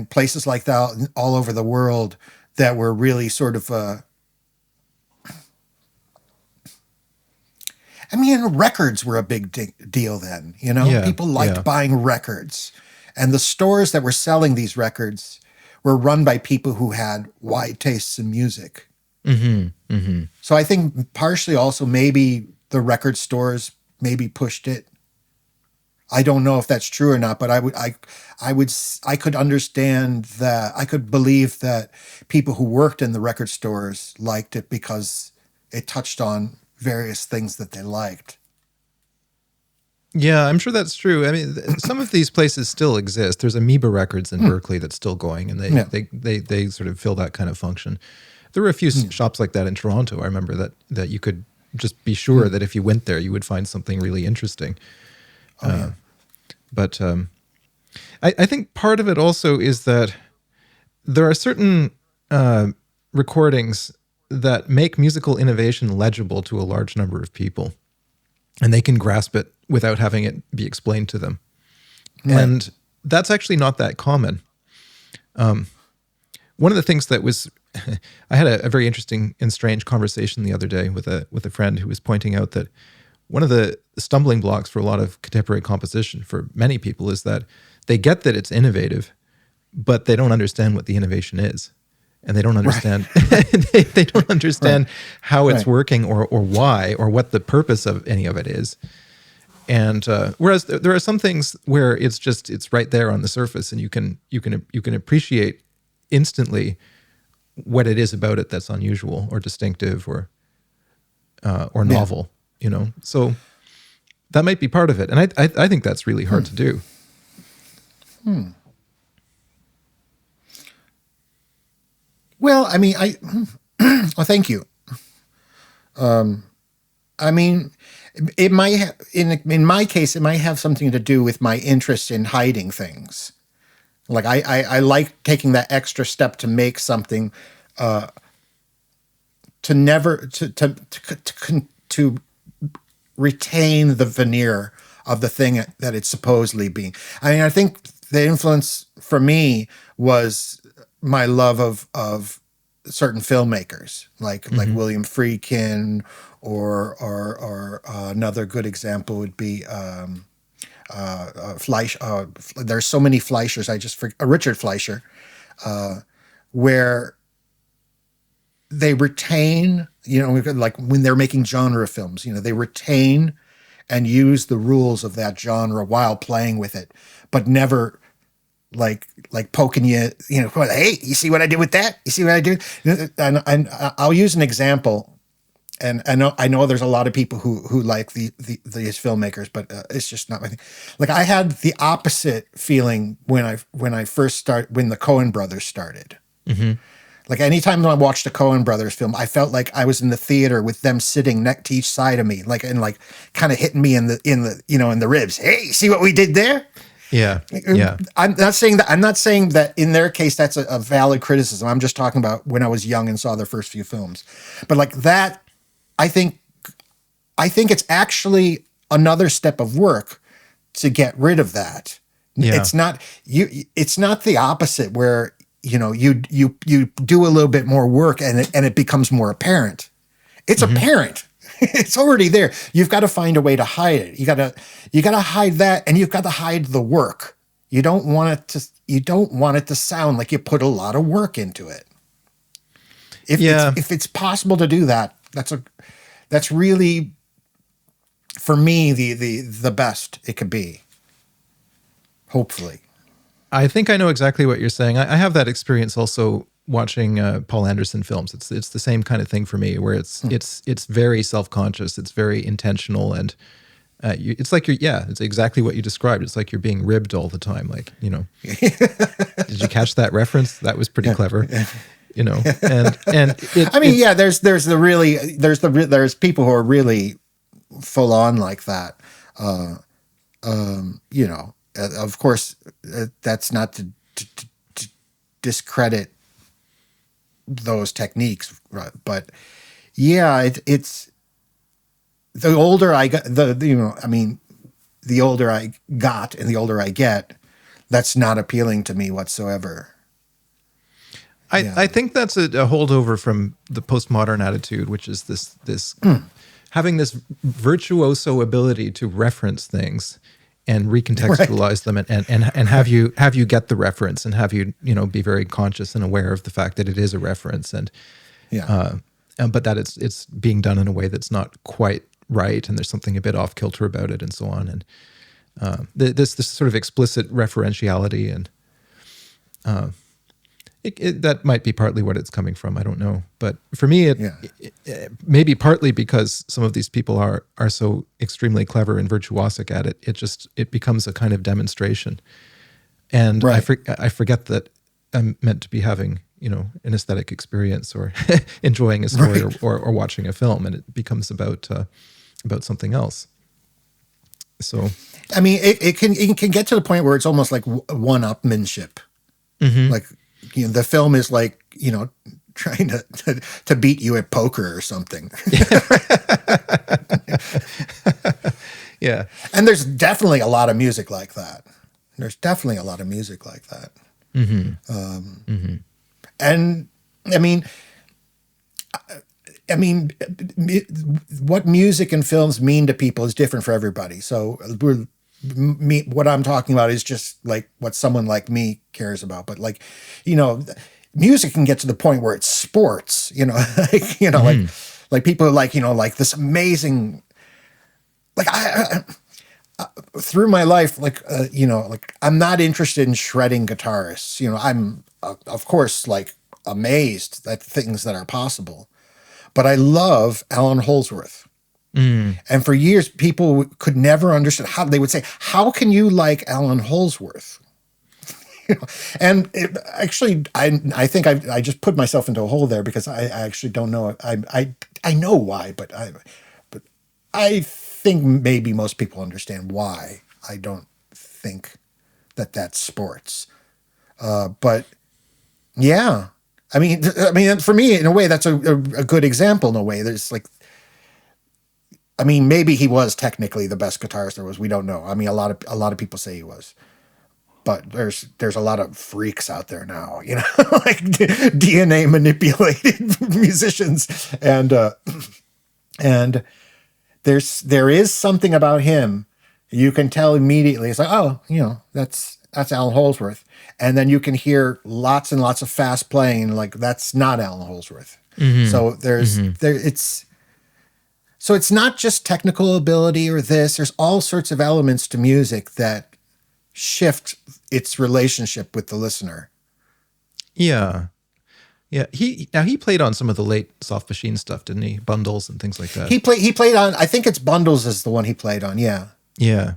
places like that all over the world that were really sort of records were a big deal then. People liked buying records, and the stores that were selling these records were run by people who had wide tastes in music. So I think partially also maybe the record stores maybe pushed it. I don't know if that's true or not, but I could understand that. I could believe that people who worked in the record stores liked it because it touched on various things that they liked. Yeah, I'm sure that's true. I mean, some of these places still exist. There's Amoeba Records in Berkeley that's still going, and they sort of fill that kind of function. There were a few shops like that in Toronto. I remember that you could just be sure that if you went there, you would find something really interesting. But I think part of it also is that there are certain recordings that make musical innovation legible to a large number of people, and they can grasp it without having it be explained to them. Right. And that's actually not that common. One of the things that was, I had a very interesting and strange conversation the other day with a friend who was pointing out that one of the stumbling blocks for a lot of contemporary composition for many people is that they get that it's innovative, but they don't understand what the innovation is. And they don't understand they don't understand how it's working or why or what the purpose of any of it is. And whereas there are some things where it's right there on the surface, and you can appreciate instantly what it is about it that's unusual or distinctive or novel. So that might be part of it, and I think that's really hard to do. Well, I mean, well, thank you. I mean, it might have, in my case, it might have something to do with my interest in hiding things. Like I like taking that extra step to make something, to retain the veneer of the thing that it's supposedly being. I mean, I think the influence for me was my love of certain filmmakers, like William Friedkin, or another good example would be Fleischer. There's so many Fleischers. I just forget Richard Fleischer, where they retain, like when they're making genre films, they retain and use the rules of that genre while playing with it, but never like poking you, hey, you see what I did with that? You see what I did? And I'll use an example. And I know there's a lot of people who like these filmmakers, but it's just not my thing. Like I had the opposite feeling when the Coen brothers started. Mm-hmm. Like anytime I watched a Coen brothers film, I felt like I was in the theater with them sitting next to each side of me, and kind of hitting me in the ribs. Hey, see what we did there? Yeah. Yeah. I'm not saying that in their case that's a valid criticism. I'm just talking about when I was young and saw their first few films. But like that, I think it's actually another step of work to get rid of that. Yeah. It's not the opposite where you do a little bit more work and it becomes more apparent. It's apparent. It's already there. You've got to find a way to hide it. You got to hide that, and you've got to hide the work. You don't want it to sound like you put a lot of work into it. If it's possible to do that, that's really, for me, the best it could be. Hopefully. I think I know exactly what you're saying. I have that experience also watching Paul Anderson films. It's the same kind of thing for me, where it's very self-conscious, it's very intentional, and it's like it's exactly what you described. It's like you're being ribbed all the time. Like, did you catch that reference? That was pretty clever. There's people who are really full on like that. of course, that's not to discredit those techniques, right? But yeah, it's the older I got, the older I got and the older I get, that's not appealing to me whatsoever. I think that's a holdover from the postmodern attitude, which is this having this virtuoso ability to reference things and recontextualize them and have you get the reference and have you be very conscious and aware of the fact that it is a reference and but that it's being done in a way that's not quite right and there's something a bit off kilter about it and so on, and this sort of explicit referentiality and that might be partly what it's coming from. I don't know, but for me, it maybe partly because some of these people are so extremely clever and virtuosic at it. It becomes a kind of demonstration, and I forget that I'm meant to be having an aesthetic experience or enjoying a story or watching a film, and it becomes about something else. So, I mean, it can get to the point where it's almost like one-upmanship, like. The film is like, trying to beat you at poker or something. Yeah. And there's definitely a lot of music like that. And I mean, what music and films mean to people is different for everybody. So what I'm talking about is just like what someone like me cares about. But like, music can get to the point where it's sports, like people like, like this amazing, like I through my life, like, like I'm not interested in shredding guitarists. I'm of course like amazed at things that are possible, but I love Alan Holdsworth. And for years, people could never understand how they would say, "How can you like Alan Holdsworth?" And I think I just put myself into a hole there because I actually don't know. I know why, but I think maybe most people understand why. I don't think that that's sports, but yeah, I mean, for me, in a way, that's a good example. In a way, there's like. I mean, maybe he was technically the best guitarist there was. We don't know. I mean, a lot of people say he was, but there's a lot of freaks out there now, like DNA manipulated musicians, and there is something about him you can tell immediately. It's like, oh, that's Alan Holdsworth, and then you can hear lots and lots of fast playing, like that's not Alan Holdsworth. So So it's not just technical ability or this. There's all sorts of elements to music that shift its relationship with the listener. Yeah. He played on some of the late Soft Machine stuff, didn't he? Bundles and things like that. He played on. I think it's Bundles is the one he played on. Yeah. Yeah.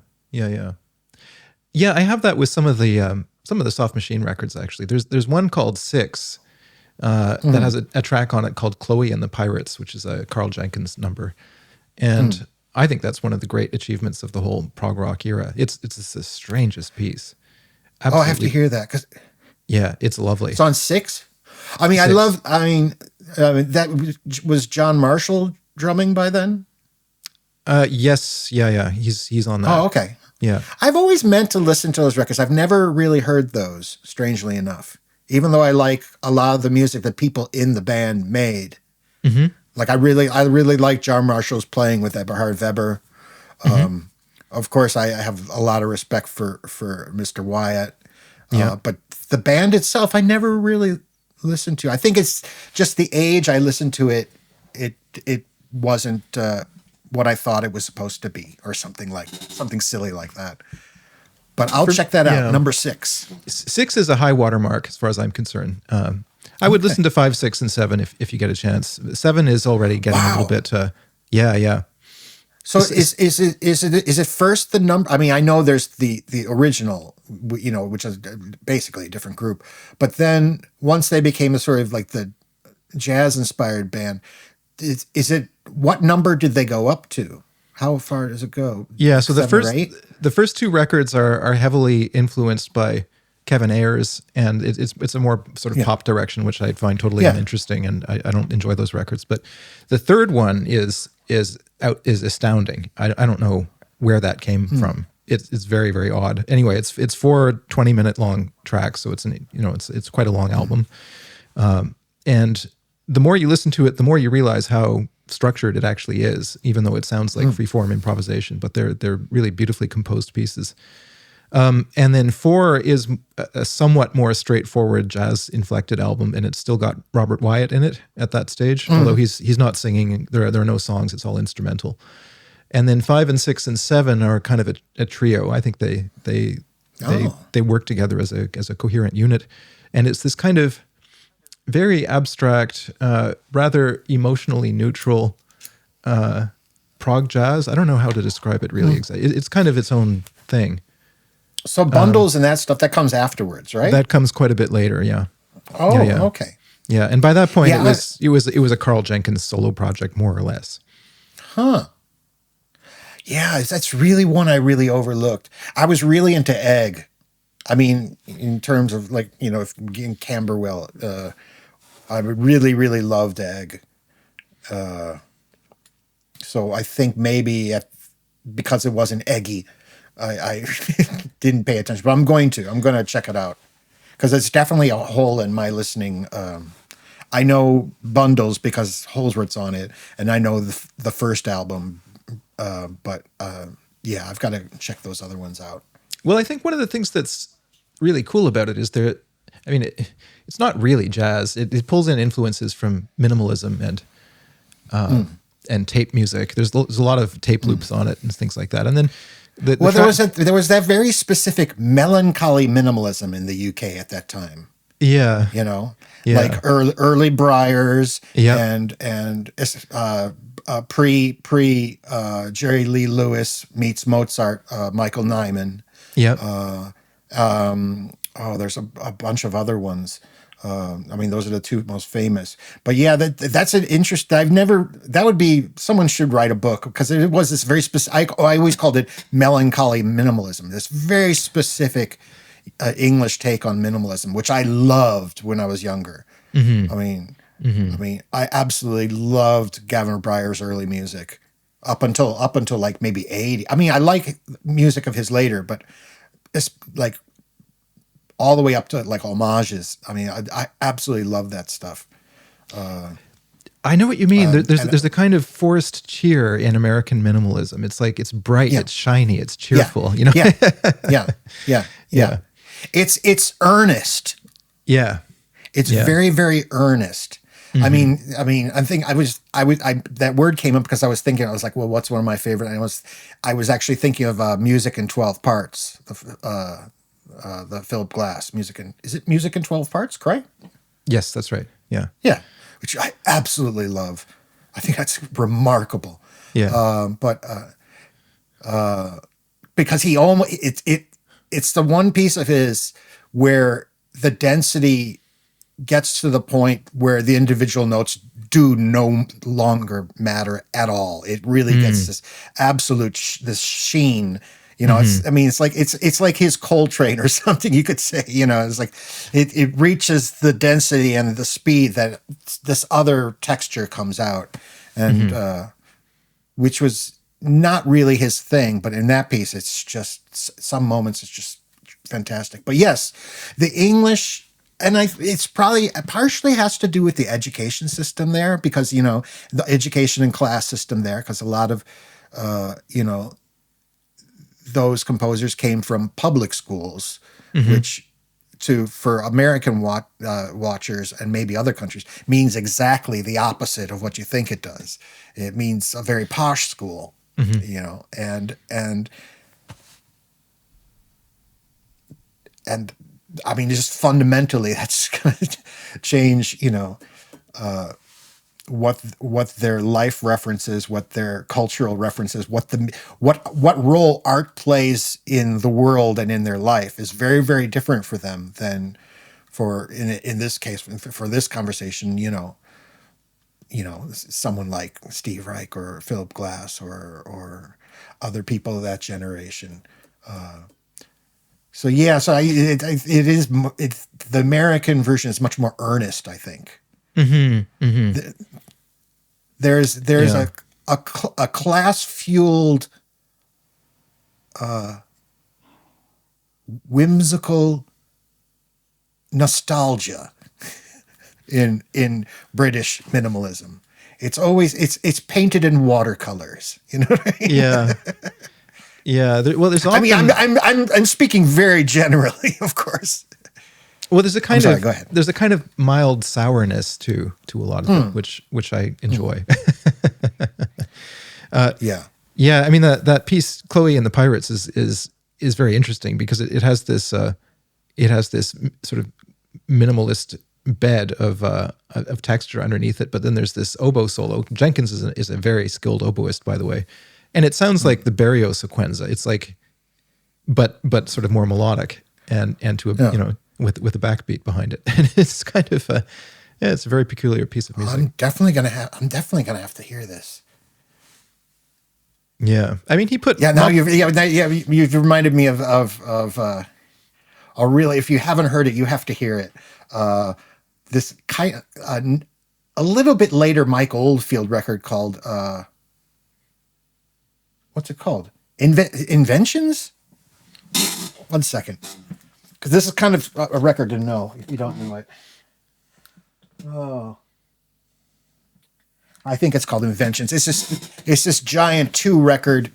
I have that with some of the Soft Machine records. Actually, there's one called 6 that has a track on it called "Chloe and the Pirates," which is a Carl Jenkins number. And I think that's one of the great achievements of the whole prog rock era. It's the strangest piece. Absolutely. Oh, I have to hear that yeah, it's lovely. It's on 6. I mean, 6. That was John Marshall drumming by then. Yes, yeah, he's on that. Oh, okay. Yeah, I've always meant to listen to those records. I've never really heard those. Strangely enough, even though I like a lot of the music that people in the band made. Like I really like John Marshall's playing with Eberhard Weber. Of course, I have a lot of respect for Mr. Wyatt. But the band itself, I never really listened to. I think it's just the age I listened to it. It wasn't what I thought it was supposed to be, or something silly like that. But I'll check that out. Number 6. 6 is a high watermark as far as I'm concerned. I would listen to 5, 6, and 7 if you get a chance. 7 is already getting a little bit. Yeah. So is it first the number? I mean, I know there's the original, which is basically a different group. But then once they became a sort of like the jazz inspired band, is it what number did they go up to? How far does it go? Yeah, so Seven or eight? the first two records are heavily influenced by Kevin Ayers, and it's a more sort of pop direction, which I find totally uninteresting, and I don't enjoy those records. But the third one is astounding. I don't know where that came from. It's very, very odd. Anyway, it's 4 20-minute long tracks, so it's quite a long album. And the more you listen to it, the more you realize how structured it actually is, even though it sounds like freeform improvisation. But they're really beautifully composed pieces. And then 4 is a somewhat more straightforward jazz-inflected album, and it's still got Robert Wyatt in it at that stage, although he's not singing. There are no songs; it's all instrumental. And then 5 and 6 and 7 are kind of a trio. I think they work together as a coherent unit, and it's this kind of very abstract, rather emotionally neutral prog jazz. I don't know how to describe it really exactly. It's kind of its own thing. So bundles and that stuff, that comes afterwards, right? That comes quite a bit later, yeah. Oh, yeah. Okay. Yeah, and by that point, it was a Carl Jenkins solo project, more or less. Huh. Yeah, that's really one I really overlooked. I was really into Egg. I mean, in terms of like, in Camberwell, I really, really loved Egg. So I think maybe because it wasn't eggy, I didn't pay attention. But I'm going to check it out because it's definitely a hole in my listening. I know Bundles because Holsworth's on it, and I know the first album. But I've got to check those other ones out. Well, I think one of the things that's really cool about it is it's not really jazz. It pulls in influences from minimalism and tape music. There's a lot of tape loops on it and things like that. And then there was that very specific melancholy minimalism in the UK at that time. Yeah. Like early Briars and pre Jerry Lee Lewis meets Mozart, Michael Nyman. Yeah. There's a bunch of other ones. Those are the two most famous. But yeah, that's an interest. That would be, someone should write a book because it was this very specific, I always called it melancholy minimalism, this very specific English take on minimalism, which I loved when I was younger. I absolutely loved Gavin Bryar's early music up until like maybe 80. I like music of his later, but it's like all the way up to like homages. I absolutely love that stuff. I know what you mean. There's a kind of forced cheer in American minimalism. It's like it's bright, it's shiny, it's cheerful. Yeah. It's earnest. Yeah. It's very, very earnest. Mm-hmm. I think that word came up because I was like, well, what's one of my favorite? And I was actually thinking of Music in 12 Parts, the Philip Glass is it Music in 12 Parts, correct? Yes, that's right. Yeah. Yeah. Which I absolutely love. I think that's remarkable. Yeah. Because he almost, it's the one piece of his where the density gets to the point where the individual notes do no longer matter at all. It really gets this absolute this sheen. It's like his Coltrane or something you could say. It's like it reaches the density and the speed that this other texture comes out, and which was not really his thing. But in that piece, it's just some moments it's just fantastic. But yes, the English. And it's probably partially has to do with the education system there because, the education and class system there, because a lot of, those composers came from public schools, which for American watchers and maybe other countries means exactly the opposite of what you think it does. It means a very posh school, and just fundamentally, that's going to change, what their life references, what their cultural references, what role art plays in the world and in their life is very, very different for them than in this case, for this conversation, someone like Steve Reich or Philip Glass or other people of that generation. So the American version is much more earnest, I think. Mm-hmm. Mm-hmm. There's a class-fueled, whimsical nostalgia in British minimalism. It's painted in watercolors. You know what I mean? Yeah. Yeah. There's often, I'm speaking very generally, of course. Well, there's a kind of go ahead. There's a kind of mild sourness to a lot of it, which I enjoy. Yeah. I mean that piece, Chloe and the Pirates, is very interesting because it has this sort of minimalist bed of texture underneath it, but then there's this oboe solo. Jenkins is a very skilled oboist, by the way, and it sounds like the Barrio sequenza. It's like, but sort of more melodic and to a with a backbeat behind it, and it's kind of it's a very peculiar piece of music. I'm definitely gonna have to hear this. Yeah, I mean, he put you've reminded me of really, if you haven't heard it, you have to hear it. This kind a little bit later Mike Oldfield record called what's it called? Inventions? 1 second. Because this is kind of a record to know if you don't know it. Oh. I think it's called Inventions. It's this giant 2-record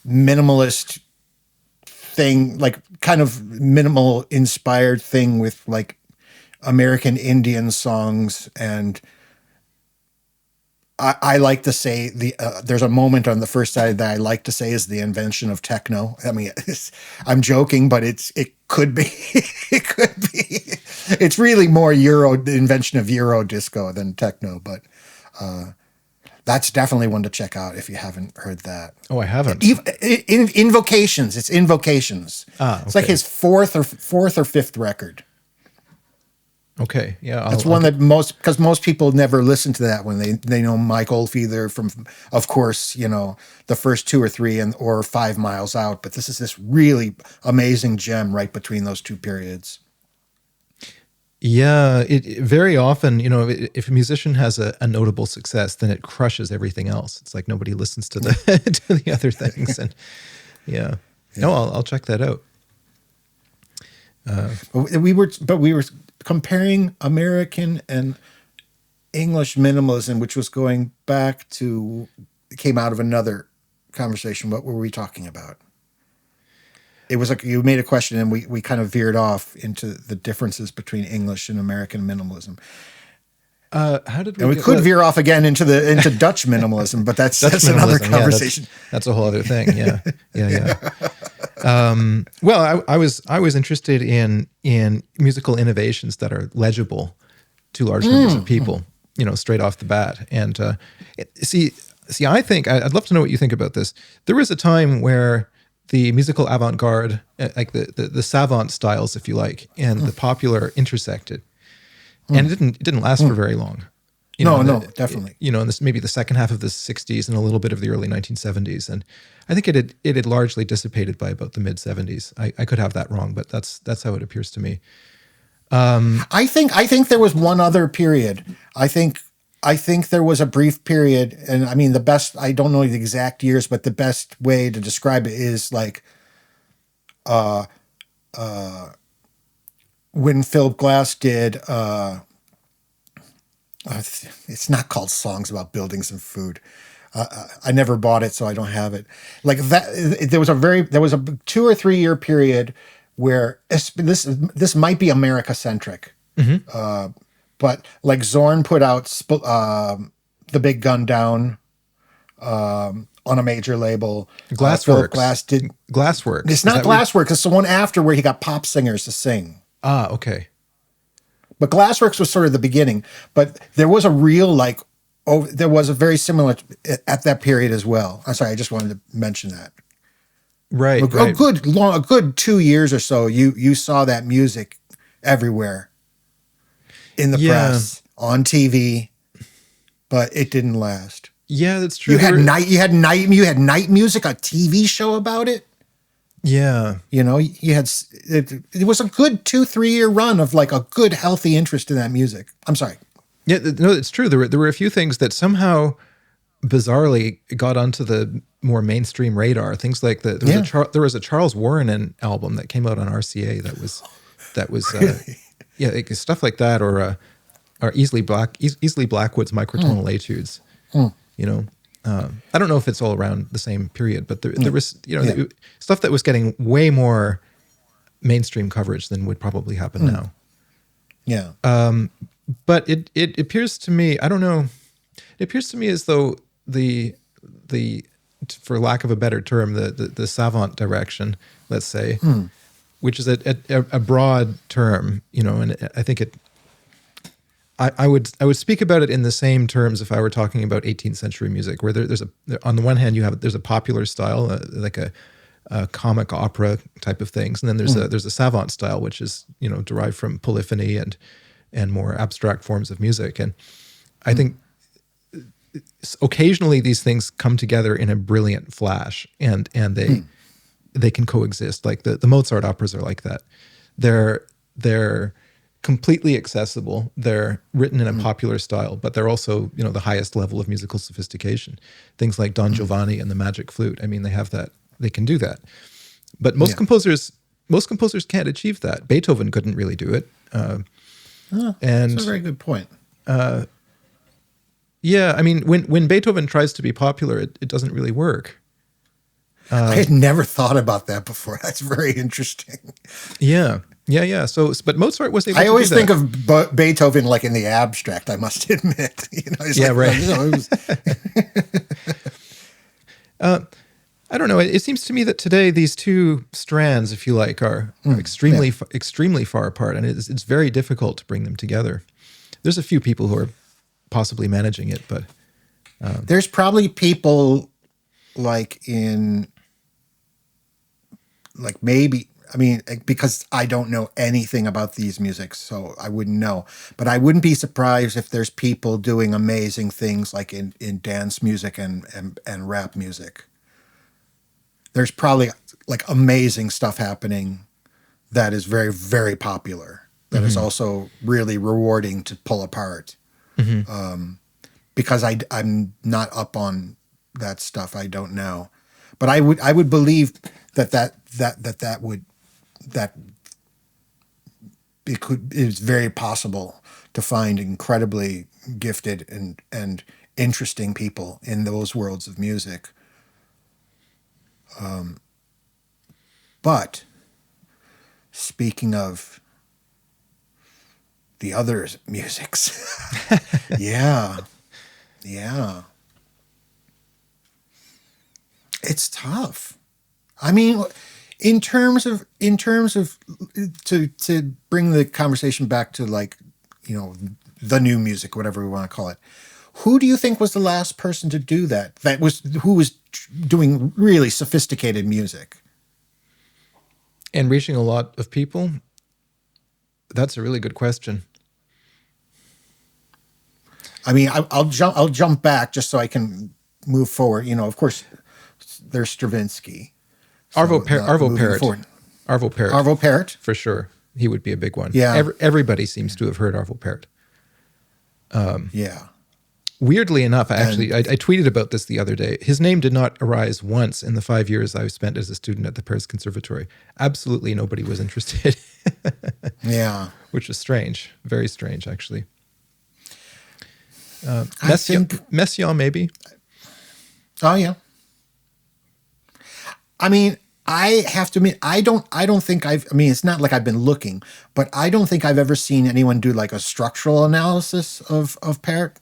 minimalist thing, like kind of minimal inspired thing with like American Indian songs. And I like to say there's a moment on the first side that I like to say is the invention of techno. I mean, I'm joking, but it could be. It could be. It's really more the invention of Euro disco than techno, but that's definitely one to check out if you haven't heard that. Oh, I haven't. Invocations. It's Invocations. Okay. It's like his fourth or fifth record. Okay, yeah. That's one that most people never listen to that when they know Mike Oldfield from, of course, the first 2 or 3 or 5 Miles Out. But this is this really amazing gem right between those two periods. Yeah, it very often, if a musician has a notable success, then it crushes everything else. It's like nobody listens to the to the other things, and yeah. No, I'll check that out. But we were comparing American and English minimalism, which was going back to, came out of another conversation. What were we talking about? It was like you made a question and we kind of veered off into the differences between English and American minimalism. How did we? And we could veer off again into Dutch minimalism, but that's another conversation. Yeah, that's a whole other thing. Yeah. Well, I was interested in musical innovations that are legible to large numbers of people, straight off the bat. And see, I think I'd love to know what you think about this. There was a time where the musical avant-garde, like the savant styles, if you like, and the popular intersected, and it didn't last for very long. No, definitely. In this maybe the second half of the '60s and a little bit of the early 1970s, and I think it had largely dissipated by about the mid '70s. I could have that wrong, but that's how it appears to me. I think there was one other period. I think there was a brief period, and I mean I don't know the exact years, but the best way to describe it is like when Philip Glass did it's not called Songs About Buildings and Food. I never bought it, so I don't have it. Like that, there was a 2 or 3 year period where this might be America centric. Mm-hmm. But like Zorn put out The Big Gun Down on a major label. Glassworks. Glass did Glassworks. It's not Glassworks. It's the one after where he got pop singers to sing. Ah, okay. But Glassworks was sort of the beginning. But there was a real there was a very similar at that period as well. I'm sorry, I just wanted to mention that. Right. A good 2 years or so, you saw that music everywhere. In the press, on TV. but it didn't last. Yeah, that's true. You had night music, a TV show about it. Yeah. You know, it was a good 2-3 year run of like a good, healthy interest in that music. I'm sorry. Yeah, no, it's true. There were a few things that somehow bizarrely got onto the more mainstream radar. Things like there was a Charles Warren album that came out on RCA that was really? like stuff like that, or Easily Blackwood's Microtonal Etudes. You know, I don't know if it's all around the same period, but there was stuff that was getting way more mainstream coverage than would probably happen now. Yeah. But it appears to me, I don't know, it appears to me as though the for lack of a better term, the savant direction, let's say, which is a broad term, you know, and I think I would speak about it in the same terms if I were talking about 18th century music, where there's on the one hand there's a popular style, like a comic opera type of things, and then there's a savant style, which is, you know, derived from polyphony and more abstract forms of music. And I think occasionally these things come together in a brilliant flash, and they can coexist. Like the Mozart operas are like that. They're completely accessible. They're written in a popular style, but they're also, you know, the highest level of musical sophistication. Things like Don Giovanni and the Magic Flute. I mean, they have that. They can do that. But most composers can't achieve that. Beethoven couldn't really do it. And that's a very good point. Yeah, I mean, when Beethoven tries to be popular, it doesn't really work. I had never thought about that before. That's very interesting. Yeah. So, but Mozart was able. I to always do think that. of Beethoven like in the abstract. I must admit. You know, yeah, like, right. You know, I don't know. It seems to me that today these two strands, if you like, are extremely far apart, and it's very difficult to bring them together. There's a few people who are possibly managing it, but there's probably people maybe, I mean, because I don't know anything about these musics, so I wouldn't know. But I wouldn't be surprised if there's people doing amazing things like in dance music and rap music. There's probably like amazing stuff happening that is very, very popular, that is also really rewarding to pull apart. Because I'm not up on that stuff. I don't know. But I would believe that it's very possible to find incredibly gifted and interesting people in those worlds of music. But speaking of the other musics, yeah, it's tough. I mean, in terms of to bring the conversation back to, like, you know, the new music, whatever we want to call it. Who do you think was the last person to do that? Who was doing really sophisticated music and reaching a lot of people? That's a really good question. I mean, I'll jump back just so I can move forward. You know, of course, there's Stravinsky. Arvo Pärt. Arvo Pärt, for sure. He would be a big one. Yeah. Everybody seems to have heard Arvo Pärt. Yeah. Weirdly enough, I tweeted about this the other day. His name did not arise once in the 5 years I spent as a student at the Paris Conservatory. Absolutely nobody was interested. Yeah. Which is strange. Very strange, actually. Messiaen, maybe? Oh, yeah. I mean, I have to admit, I don't think it's not like I've been looking, but I don't think I've ever seen anyone do like a structural analysis of Pärt.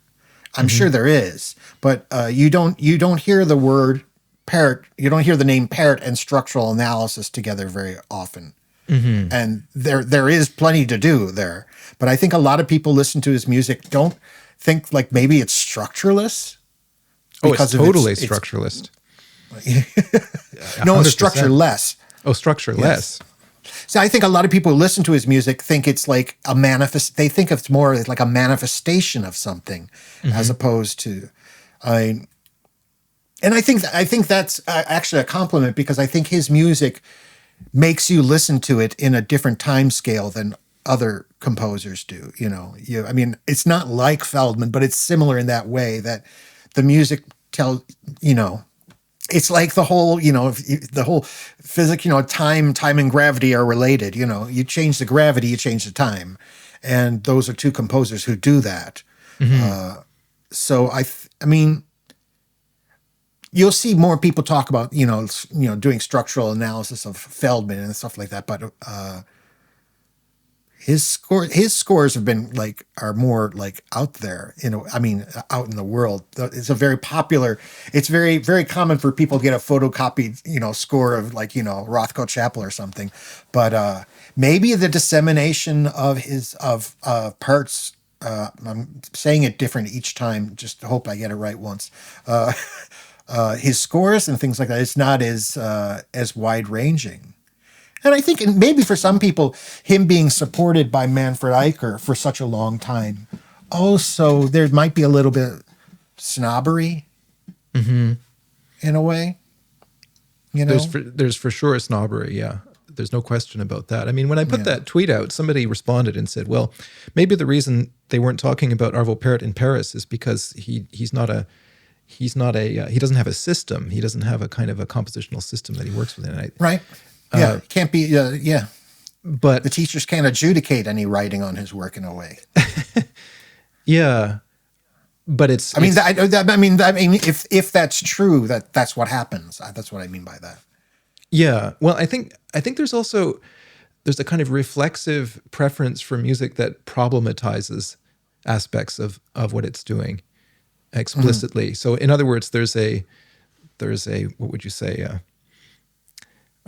I'm sure there is, but you don't hear the word Pärt, you don't hear the name Pärt and structural analysis together very often. And there is plenty to do there. But I think a lot of people listen to his music don't think like maybe it's structureless. It's totally structuralist. No, it's structureless. Oh, structureless. So I think a lot of people who listen to his music think it's like a they think it's more like a manifestation of something, as opposed to, and I think that's actually a compliment, because I think his music makes you listen to it in a different time scale than other composers do. I mean, it's not like Feldman, but it's similar in that way that the music tells, it's like the whole, the whole physics, time and gravity are related. You change the gravity, you change the time. And those are two composers who do that. So I mean, you'll see more people talk about, doing structural analysis of Feldman and stuff like that. But his scores have been are more out there, out in the world. It's a very popular, it's very, very common for people to get a photocopied, score of Rothko Chapel or something. But maybe the dissemination of parts, I'm saying it different each time, just hope I get it right once. His scores and things like that, it's not as wide ranging. And I think maybe for some people, him being supported by Manfred Eicher for such a long time, also there might be a little bit snobbery in a way. There's for sure snobbery, yeah. There's no question about that. I mean, when I put that tweet out, somebody responded and said, well, maybe the reason they weren't talking about Arvo Pärt in Paris is because he doesn't have a system. He doesn't have a kind of a compositional system that he works within. Right. Yeah, it can't be. But the teachers can't adjudicate any writing on his work in a way. Yeah, but it's. I mean, if that's true, that's what happens. That's what I mean by that. Yeah. Well, I think there's a kind of reflexive preference for music that problematizes aspects of what it's doing explicitly. So, in other words, there's a what would you say?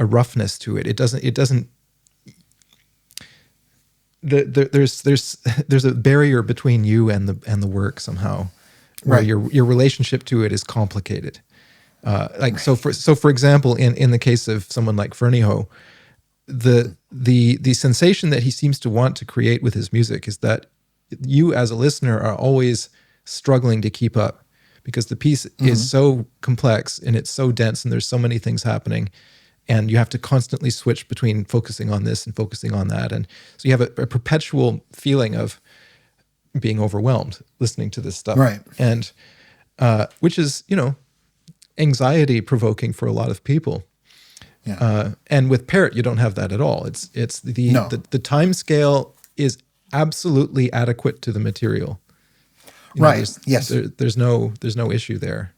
A roughness to it. It doesn't. There's a barrier between you and the work somehow, where your relationship to it is complicated. So for example, in the case of someone like Fernihough, the sensation that he seems to want to create with his music is that you as a listener are always struggling to keep up, because the piece is so complex and it's so dense and there's so many things happening. And you have to constantly switch between focusing on this and focusing on that. And so you have a perpetual feeling of being overwhelmed listening to this stuff. Right. And which is, anxiety provoking for a lot of people. Yeah. And with Pärt, you don't have that at all. It's the time scale is absolutely adequate to the material. Right. Yes. There's no issue there.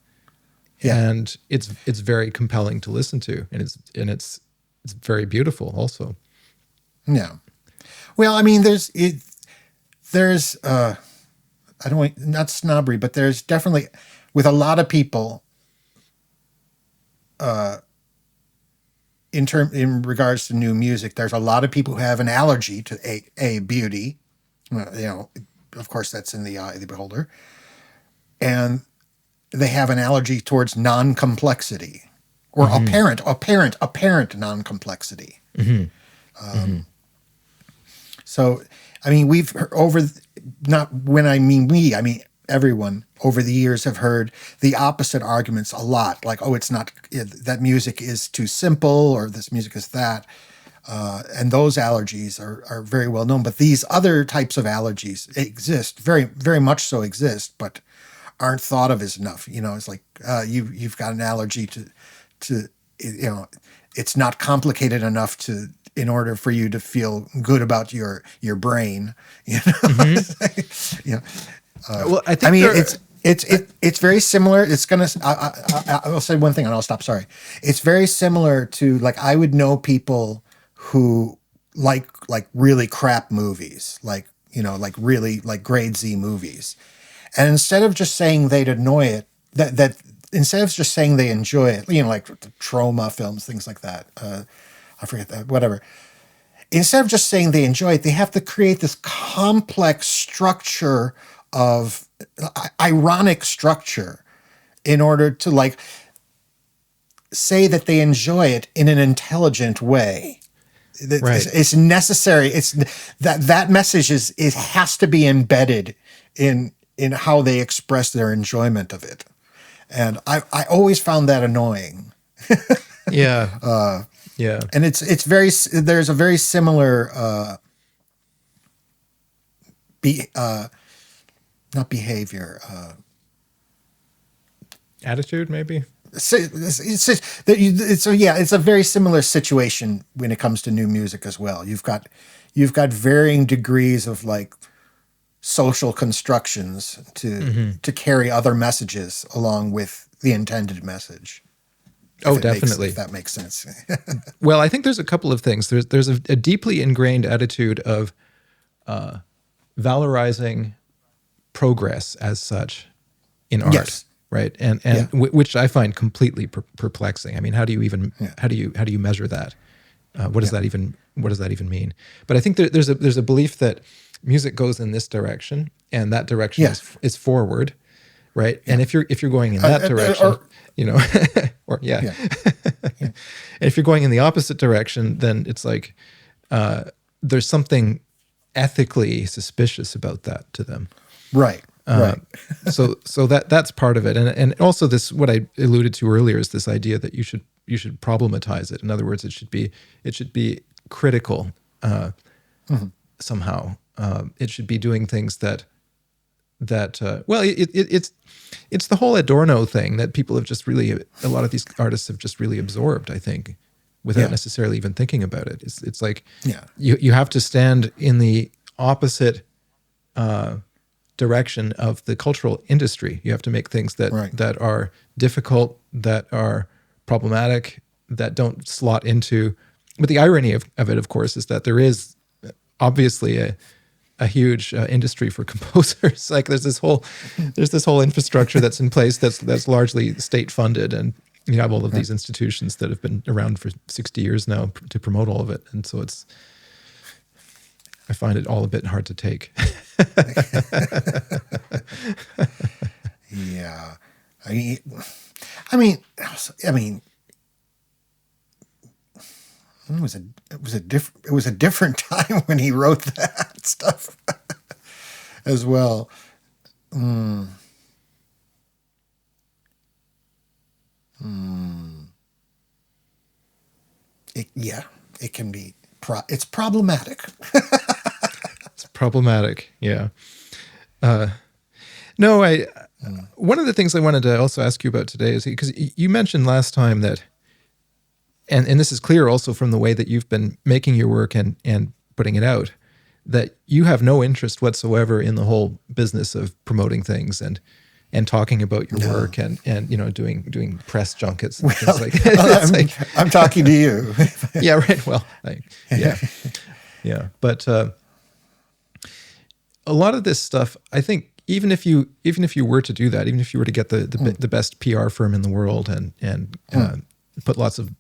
Yeah. And it's very compelling to listen to, and it's very beautiful also. Yeah. Well, I mean, there's I don't want, not snobbery, but there's definitely, with a lot of people, in regards to new music, there's a lot of people who have an allergy to a beauty. Of course, that's in the eye of the beholder, and they have an allergy towards non-complexity or apparent non-complexity. So, I mean, we've I mean everyone over the years have heard the opposite arguments a lot. Like, oh, it's not, that music is too simple, or this music is that. And those allergies are very well known. But these other types of allergies exist, very, very much so exist, but aren't thought of as enough. It's like you've got an allergy to it's not complicated enough in order for you to feel good about your brain. Well, I think it's very similar. It's gonna. I'll say one thing and I'll stop. Sorry. It's very similar to, I would know people who like really crap movies, really grade Z movies. And instead of just saying they'd annoy it, that instead of just saying they enjoy it, like the trauma films, things like that, I forget that, whatever. Instead of just saying they enjoy it, they have to create this complex structure of ironic structure in order to say that they enjoy it in an intelligent way. Right. It's necessary. It's that message it has to be embedded in how they express their enjoyment of it. And I always found that annoying. Yeah. Yeah. And there's a very similar not behavior, Attitude, maybe. It's a very similar situation when it comes to new music as well. You've got varying degrees of like social constructions to carry other messages along with the intended message. Definitely. If that makes sense. Well, I think there's a couple of things. There's a deeply ingrained attitude of valorizing progress as such in art. Yes. Right. And which I find completely perplexing. I mean, how do you even how do you measure that? What does that even mean? But I think there's a belief that music goes in this direction, and that direction is forward, right? Yeah. And if you're going in that direction, and if you're going in the opposite direction, then it's like there's something ethically suspicious about that to them. Right. Right. So that's part of it, and also this, what I alluded to earlier, is this idea that you should problematize it. In other words, it should be critical somehow. It should be doing things that it's the whole Adorno thing that people have just really, a lot of these artists have just really absorbed, I think, without necessarily even thinking about it. It's like you have to stand in the opposite direction of the cultural industry. You have to make things that are difficult, that are problematic, that don't slot into. But the irony of it, of course, is that there is obviously a huge industry for composers. Like there's this whole infrastructure that's in place that's largely state funded, and you have all of these institutions that have been around for 60 years now to promote all of it, and so I find it all a bit hard to take. Yeah, I mean, it was a different time when he wrote that stuff as well. It can be. It's problematic. It's problematic. Yeah. One of the things I wanted to also ask you about today is because you mentioned last time that, and this is clear also from the way that you've been making your work and putting it out, that you have no interest whatsoever in the whole business of promoting things and talking about your work and doing press junkets and things like that. I'm talking to you. Yeah, right. Well, yeah. But a lot of this stuff, I think, even if you were to do that, even if you were to get the best PR firm in the world and put lots of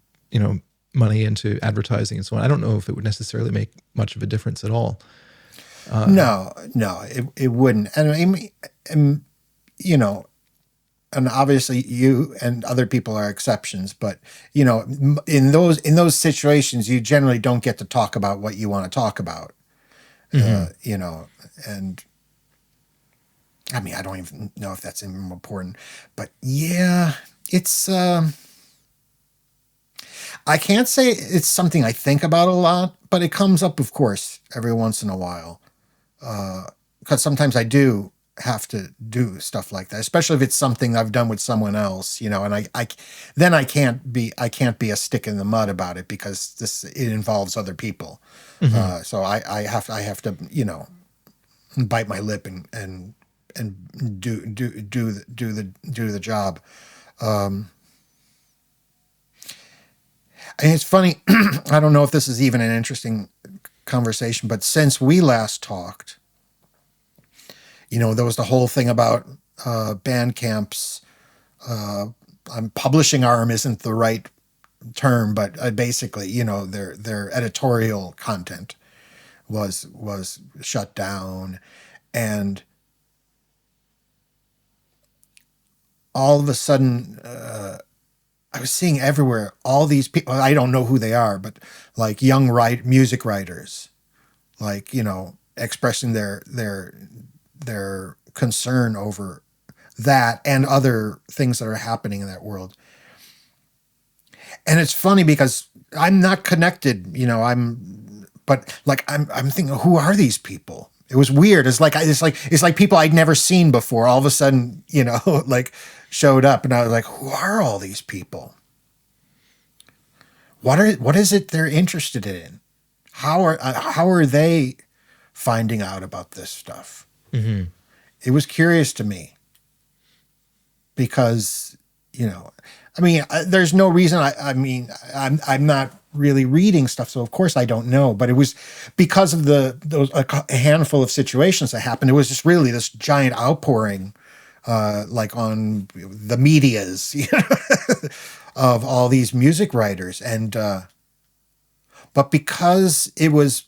money into advertising and so on, I don't know if it would necessarily make much of a difference at all. No, it wouldn't. And I mean, and obviously you and other people are exceptions, but in those situations, you generally don't get to talk about what you want to talk about. And I mean, I don't even know if that's even important, but yeah, it's, I can't say it's something I think about a lot, but it comes up, of course, every once in a while. 'Cause sometimes I do have to do stuff like that, especially if it's something I've done with someone else, and I can't be a stick in the mud about it because it involves other people. So I have to, bite my lip and do the job. And it's funny. I don't know if this is even an interesting conversation, but since we last talked, there was the whole thing about BANDCAMP's. Publishing arm isn't the right term, but basically, their editorial content was shut down, and all of a sudden, I was seeing everywhere all these people. I don't know who they are, but like young music writers, like, you know, expressing their concern over that and other things that are happening in that world. And it's funny because I'm not connected, you know, but like I'm thinking, who are these people? It was weird. It's like people I'd never seen before. All of a sudden, you know, like showed up, and I was like, who are all these people? What is it they're interested in? How are they finding out about this stuff? Mm-hmm. It was curious to me because, you know, I mean, there's no reason. I mean, I'm not really reading stuff, so of course I don't know. But it was because of a handful of situations that happened. It was just really this giant outpouring, like on the medias, you know, of all these music writers, and but because it was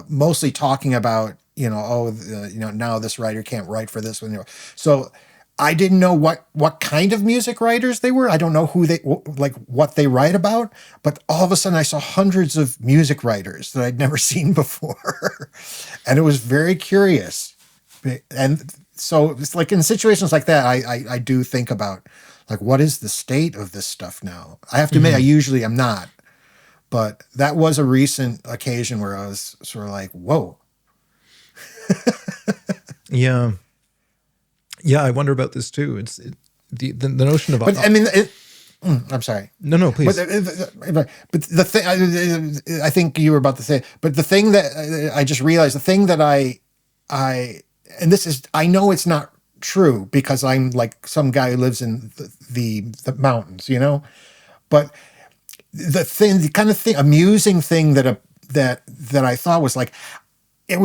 mostly talking about, you know, you know, now this writer can't write for this one, so I didn't know what kind of music writers they were. I don't know what they write about, but all of a sudden I saw hundreds of music writers that I'd never seen before. And it was very curious. And so it's like in situations like that, I do think about, like, what is the state of this stuff now? I have to admit, I usually am not, but that was a recent occasion where I was sort of like, whoa. Yeah. Yeah, I wonder about this too. It's the notion of. But I mean, I'm sorry. No, please. But the thing, I think you were about to say. But the thing that I just realized, the thing that and this is, I know it's not true because I'm like some guy who lives in the mountains, you know. But the kind of amusing thing that I thought was like,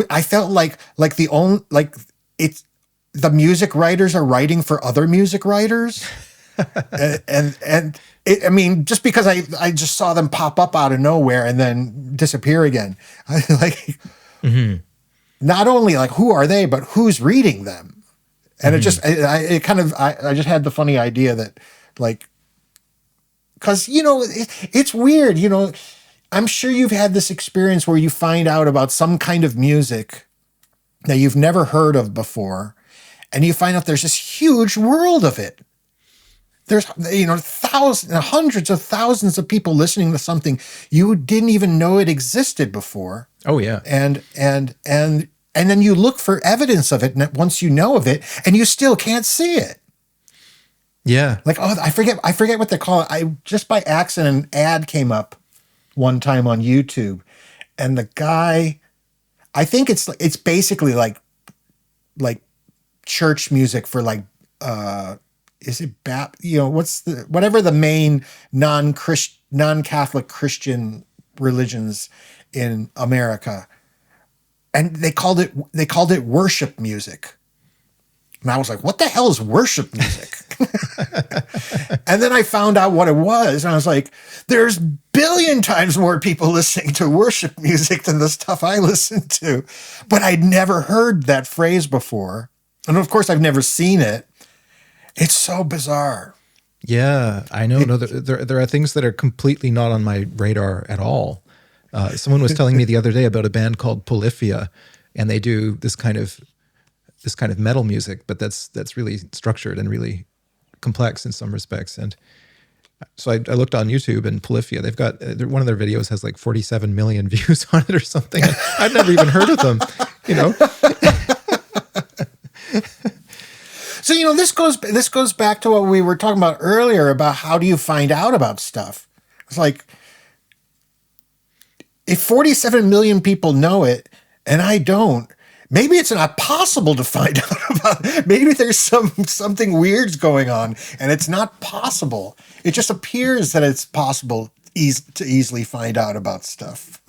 I felt like the music writers are writing for other music writers. and I mean, just because I just saw them pop up out of nowhere and then disappear again. Like, mm-hmm. Not only like, who are they, but who's reading them? And mm-hmm. I just had the funny idea that, like, cause you know, it's weird, you know, I'm sure you've had this experience where you find out about some kind of music that you've never heard of before. And you find out there's this huge world of it. There's, you know, hundreds of thousands of people listening to something you didn't even know it existed before. Oh yeah. And then you look for evidence of it, and once you know of it, and you still can't see it. Yeah. Like, oh, I forget what they call it. I just by accident, an ad came up one time on YouTube, and the guy, I think it's basically like church music for like, is it you know, whatever the main non-Catholic Christian religions in America. And they called it worship music. And I was like, what the hell is worship music? And then I found out what it was. And I was like, there's billion times more people listening to worship music than the stuff I listen to. But I'd never heard that phrase before. And of course, I've never seen it. It's so bizarre. Yeah, I know. No, there are things that are completely not on my radar at all. Someone was telling me the other day about a band called Polyphia, and they do this kind of metal music, but that's really structured and really complex in some respects. And so I looked on YouTube, and Polyphia, they've got one of their videos has like 47 million views on it or something. I've never even heard of them, you know. So, you know, this goes back to what we were talking about earlier about how do you find out about stuff? It's like, if 47 million people know it and I don't, maybe it's not possible to find out about it. Maybe there's something weird's going on and it's not possible. It just appears that it's possible to easily find out about stuff.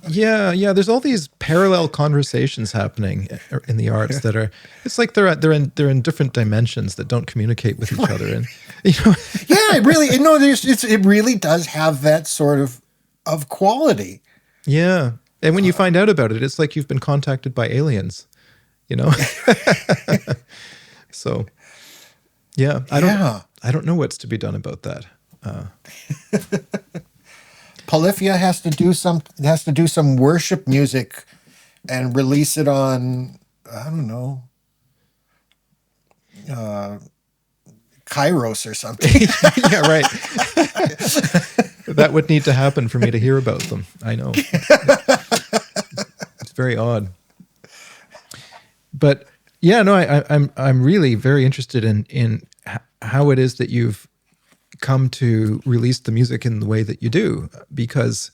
Yeah. There's all these parallel conversations happening in the arts that are. It's like they're in different dimensions that don't communicate with each other, and you know. Yeah, it really does have that sort of quality. Yeah, and when you find out about it, it's like you've been contacted by aliens, you know. So, yeah, I don't know what's to be done about that. Polyphia has to do some worship music and release it on, I don't know, Kairos or something. Yeah, right. That would need to happen for me to hear about them. I know. It's very odd. But yeah, no, I'm really very interested in how it is that you've come to release the music in the way that you do, because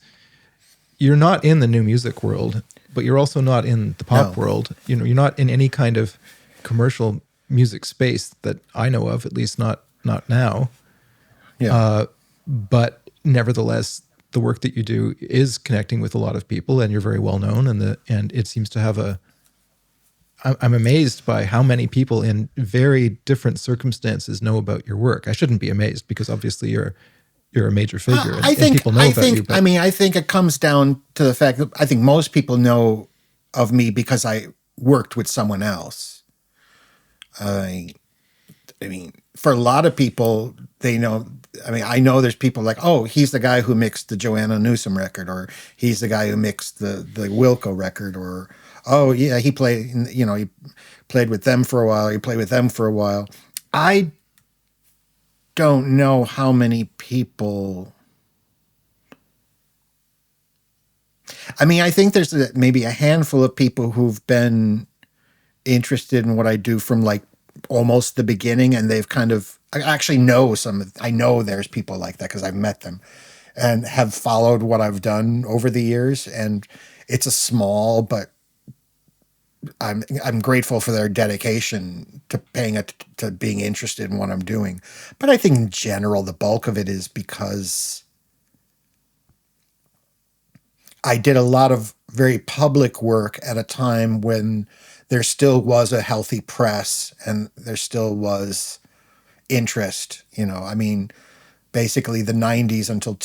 you're not in the new music world, but you're also not in the pop world. You know, you're not in any kind of commercial music space that I know of, at least not now. Yeah. But nevertheless, the work that you do is connecting with a lot of people, and you're very well known, and it seems to have I'm amazed by how many people in very different circumstances know about your work. I shouldn't be amazed, because obviously you're a major figure, and people know about you. But I think it comes down to the fact that I think most people know of me because I worked with someone else. I mean, for a lot of people, they know. I mean, I know there's people like, oh, he's the guy who mixed the Joanna Newsom record, or he's the guy who mixed the Wilco record, or oh yeah, he played with them for a while. He played with them for a while. I don't know how many people. I mean, I think there's maybe a handful of people who've been interested in what I do from like almost the beginning, and they've kind of, I actually know I know there's people like that because I've met them and have followed what I've done over the years, and it's a small, but I'm grateful for their dedication to to being interested in what I'm doing. But I think in general, the bulk of it is because I did a lot of very public work at a time when there still was a healthy press and there still was interest. I mean, basically the 90s until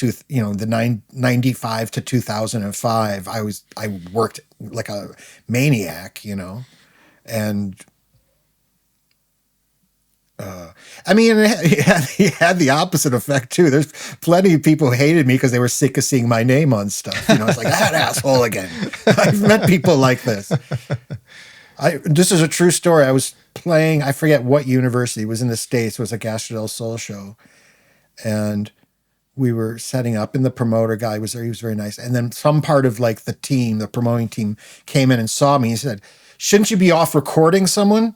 95 to 2005, I worked like a maniac, and I mean, it had the opposite effect too. There's plenty of people who hated me because they were sick of seeing my name on stuff. It's like, that asshole again. I've met people like this. This is a true story. I was playing, I forget what university, it was in the States, it was a Gastro del Sol show. And we were setting up, and the promoter guy was there. He was very nice. And then some part of like the team, the promoting team, came in and saw me. He said, "Shouldn't you be off recording someone?"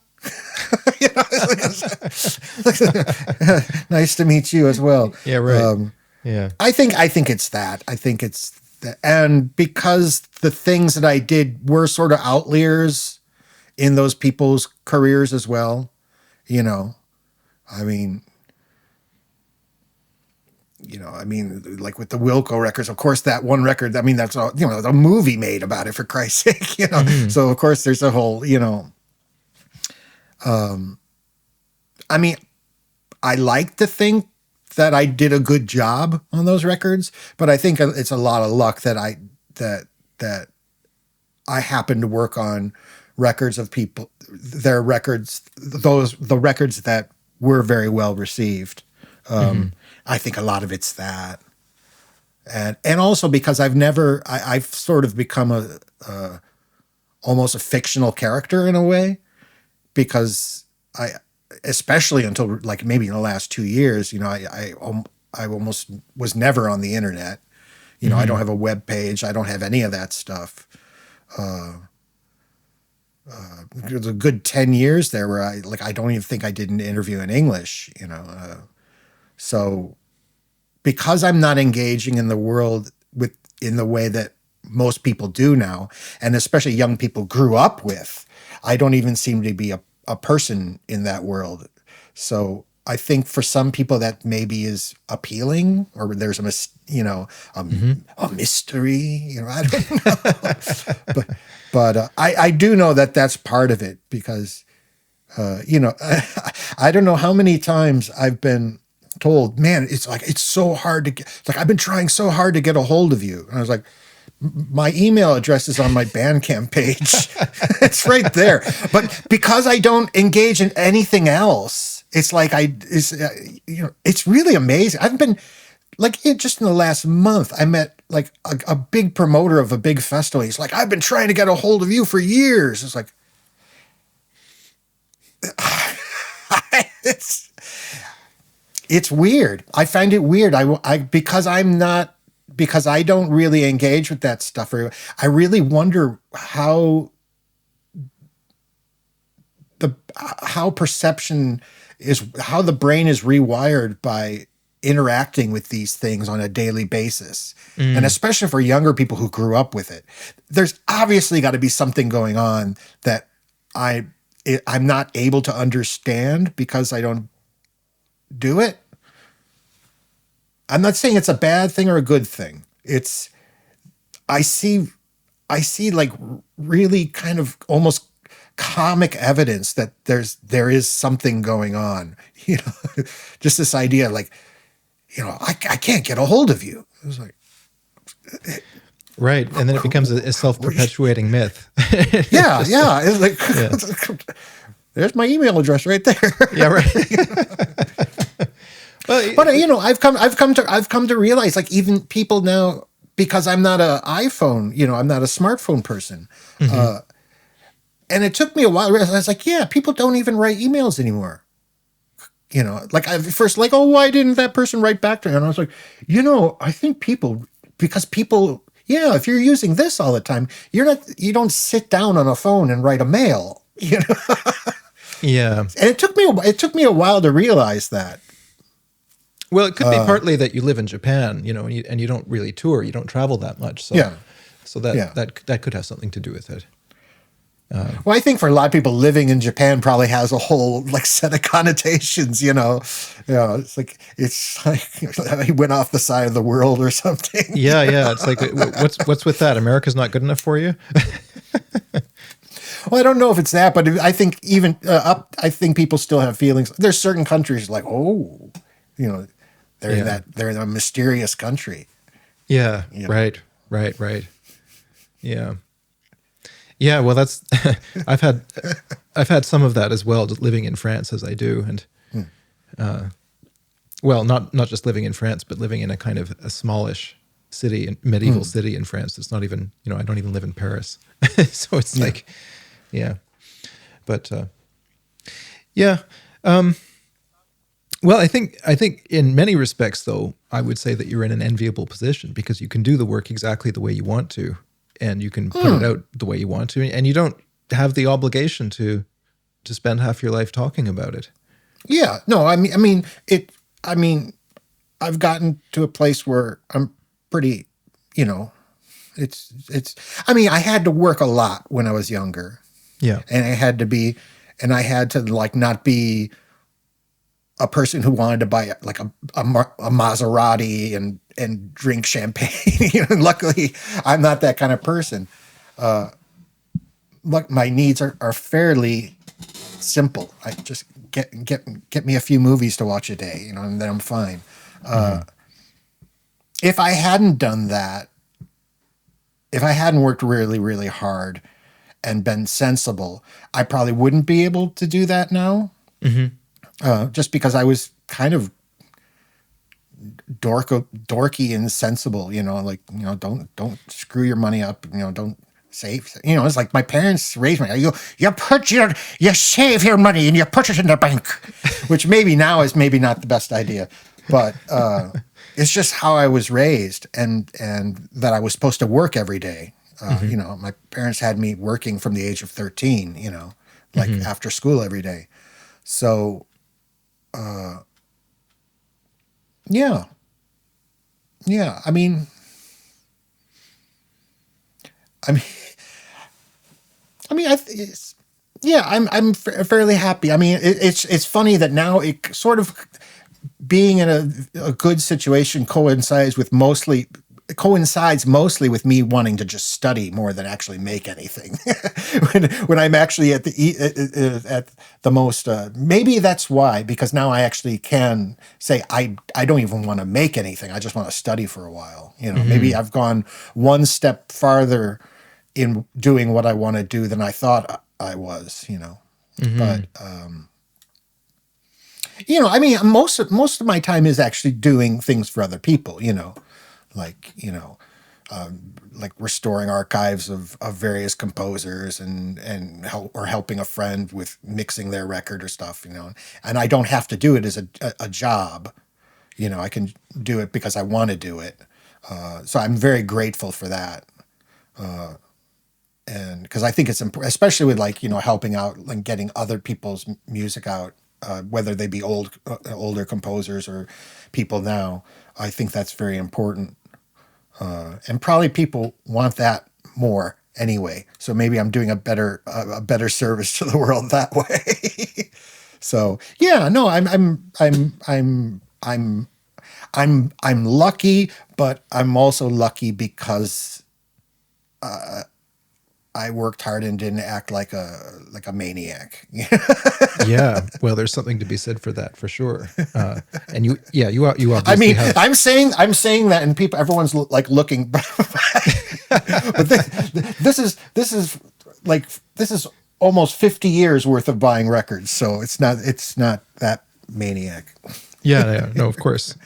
Nice to meet you as well. Yeah, right. Yeah. I think it's that. I think it's that. And because the things that I did were sort of outliers in those people's careers as well, I mean, like with the Wilco records, of course, that one record, I mean, that's a, a movie made about it, for Christ's sake, Mm-hmm. So of course there's a whole, I mean, I like to think that I did a good job on those records, but I think it's a lot of luck that I happened to work on records of people, the records that were very well received. I think a lot of it's that, and also because I've sort of become almost a fictional character in a way, because especially until like maybe in the last 2 years, I almost was never on the internet. Mm-hmm. I don't have a web page. I don't have any of that stuff. There's a good 10 years there where I don't even think I did an interview in English, so because I'm not engaging in the world in the way that most people do now, and especially young people grew up with, I don't even seem to be a person in that world. So I think for some people that maybe is appealing, or there's a mystery, I don't know. but I do know that that's part of it, because, I don't know how many times I've been told, man, it's so hard to get, it's like, I've been trying so hard to get a hold of you. And I was like, my email address is on my BANDCAMP page. It's right there. But because I don't engage in anything else, it's like it's really amazing. just in the last month, I met like a big promoter of a big festival. He's like, I've been trying to get a hold of you for years. It's like, it's weird. I find it weird. Because I don't really engage with that stuff. I really wonder how perception is, how the brain is rewired by interacting with these things on a daily basis. And especially for younger people who grew up with it, there's obviously got to be something going on that I'm not able to understand because I don't do it. I'm not saying it's a bad thing or a good thing. I see like really kind of almost comic evidence that there is something going on, just this idea like, I can't get a hold of you. It was like, right. And then it becomes a self-perpetuating myth. Yeah. It's like, there's my email address right there. Yeah. Right. But I've come to realize, like, even people now, because I'm not an iPhone, I'm not a smartphone person. And it took me a while to realize, I was like, yeah, people don't even write emails anymore. Like I first like, oh, why didn't that person write back to me? And I was like, I think people, yeah, if you're using this all the time, you don't sit down on a phone and write a mail, Yeah. And it took me a while to realize that. Well, it could be partly that you live in Japan, and you don't really tour, you don't travel that much. So, yeah. So that could have something to do with it. Well, I think for a lot of people, living in Japan probably has a whole like set of connotations. It's like he went off the side of the world or something. Yeah. It's like, what's with that? America's not good enough for you? Well, I don't know if it's that, but I think even I think people still have feelings. There's certain countries like, they're in a mysterious country. Yeah. Right. Yeah. Yeah, well, that's I've had some of that as well, just living in France as I do, and well, not just living in France, but living in a kind of a smallish city, a medieval city in France. It's not even, I don't even live in Paris, so it's like, yeah, but yeah. Well, I think in many respects, though, I would say that you're in an enviable position because you can do the work exactly the way you want to. And you can put it out the way you want to, and you don't have the obligation to spend half your life talking about it. Yeah, no, I mean, I've gotten to a place where I'm pretty, it's. I mean, I had to work a lot when I was younger. Yeah, and I had to like not be a person who wanted to buy like a Maserati and drink champagne. Luckily, I'm not that kind of person. Look, my needs are fairly simple. I just get me a few movies to watch a day, and then I'm fine. If I hadn't done that, if I hadn't worked really, really hard and been sensible, I probably wouldn't be able to do that now. Just because I was kind of dorky and sensible, don't screw your money up, don't save. It's like my parents raised me. You save your money and you put it in the bank, which maybe now is maybe not the best idea, but it's just how I was raised, and that I was supposed to work every day. My parents had me working from the age of 13. Like after school every day. So. Yeah. I mean, I'm fairly happy. I mean, it's funny that now it sort of being in a good situation coincides mostly with me wanting to just study more than actually make anything. when I'm actually at the most, maybe that's why, because now I actually can say I don't even want to make anything. I just want to study for a while. Maybe I've gone one step farther in doing what I want to do than I thought I was. But I mean, most of my time is actually doing things for other people, like, like restoring archives of various composers and or helping a friend with mixing their record or stuff, and I don't have to do it as a job. I can do it because I want to do it. So I'm very grateful for that. And because I think it's important, especially with like, helping out and getting other people's music out, whether they be older composers or people now. I think that's very important. And probably people want that more anyway. So maybe I'm doing a better service to the world that way. So yeah, no, I'm lucky, but I'm also lucky because I worked hard and didn't act like a maniac. Yeah, well, there's something to be said for that, for sure. And you obviously. I mean, I'm saying that, and everyone's like looking. But this is almost 50 years worth of buying records, so it's not that maniac. Yeah, no, of course.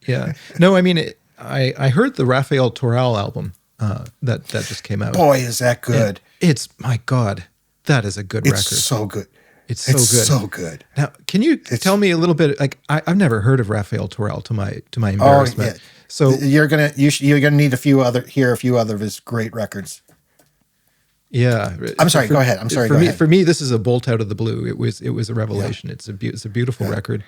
Yeah, no, I mean, I heard the Raphael Torrell album. That just came out. Boy, is that good! It's, my God, that is a good record. It's so good. It's so good. Now, can you tell me a little bit? Like, I've never heard of Raphael Torrell, to my embarrassment. Yeah. So you're gonna need hear a few other of his great records. Yeah, I'm sorry. Go ahead. I'm sorry. For me, this is a bolt out of the blue. It was a revelation. Yeah. It's a beautiful record.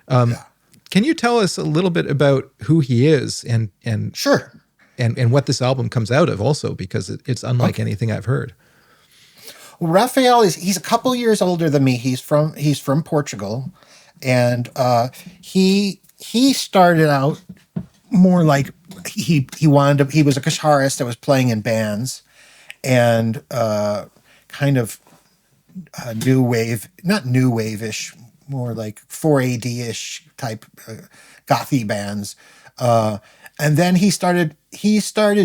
Can you tell us a little bit about who he is and sure. And what this album comes out of also, because it's unlike anything I've heard. Well, Raphael he's a couple years older than me. He's from Portugal, and he started out more like he was a guitarist that was playing in bands, and kind of new wave, not new wave-ish, more like 4AD-ish type gothy bands. And then he started he sort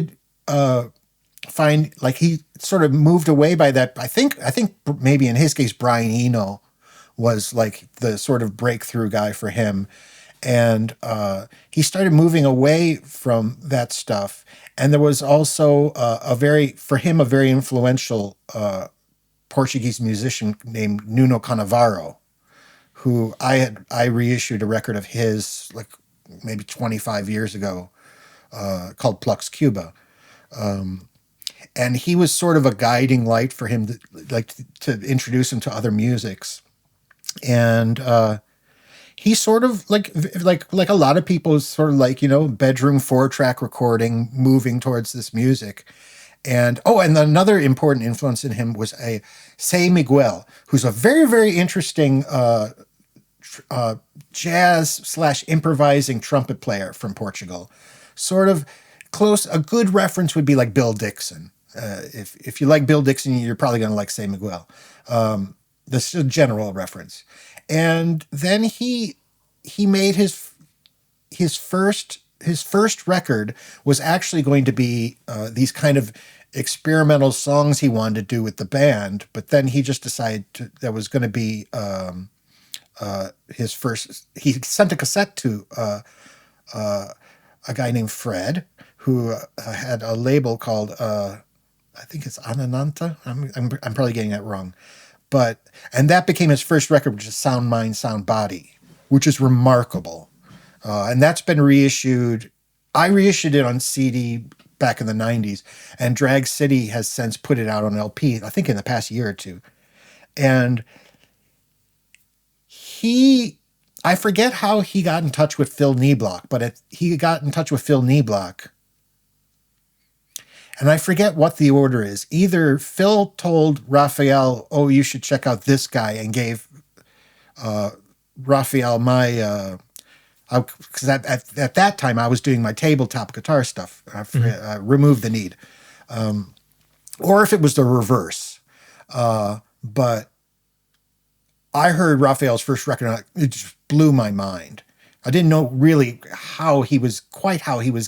of moved away by that. I think maybe in his case, Brian Eno was like the sort of breakthrough guy for him. And he started moving away from that stuff. And there was also a very influential Portuguese musician named Nuno Canavaro, who I reissued a record of his like maybe 25 years ago, called Plux Cuba. And he was sort of a guiding light for him to introduce him to other musics. And he sort of like a lot of people, sort of like, bedroom 4-track recording, moving towards this music. And another important influence in him was a Say Miguel, who's a very, very interesting jazz/improvising trumpet player from Portugal. Sort of close. A good reference would be like Bill Dixon. If you like Bill Dixon, you're probably going to like Say Miguel. This is a general reference. And then he made his first record was actually going to be these kind of experimental songs he wanted to do with the band, but then he just decided that was going to be his first. He sent a cassette to a guy named Fred, who had a label called I think it's Anananta. I'm probably getting that wrong, and that became his first record, which is Sound Mind, Sound Body, which is remarkable, and that's been reissued. I reissued it on CD back in the 90s, and Drag City has since put it out on LP, I think in the past year or two. And I forget how he got in touch with Phil Knebloch, but he got in touch with Phil Knebloch, and I forget what the order is. Either Phil told Raphael, "Oh, you should check out this guy," and gave Raphael my, because at that time I was doing my tabletop guitar stuff. I removed the need, or if it was the reverse. But I heard Raphael's first record, and it just blew my mind. I didn't know really how he was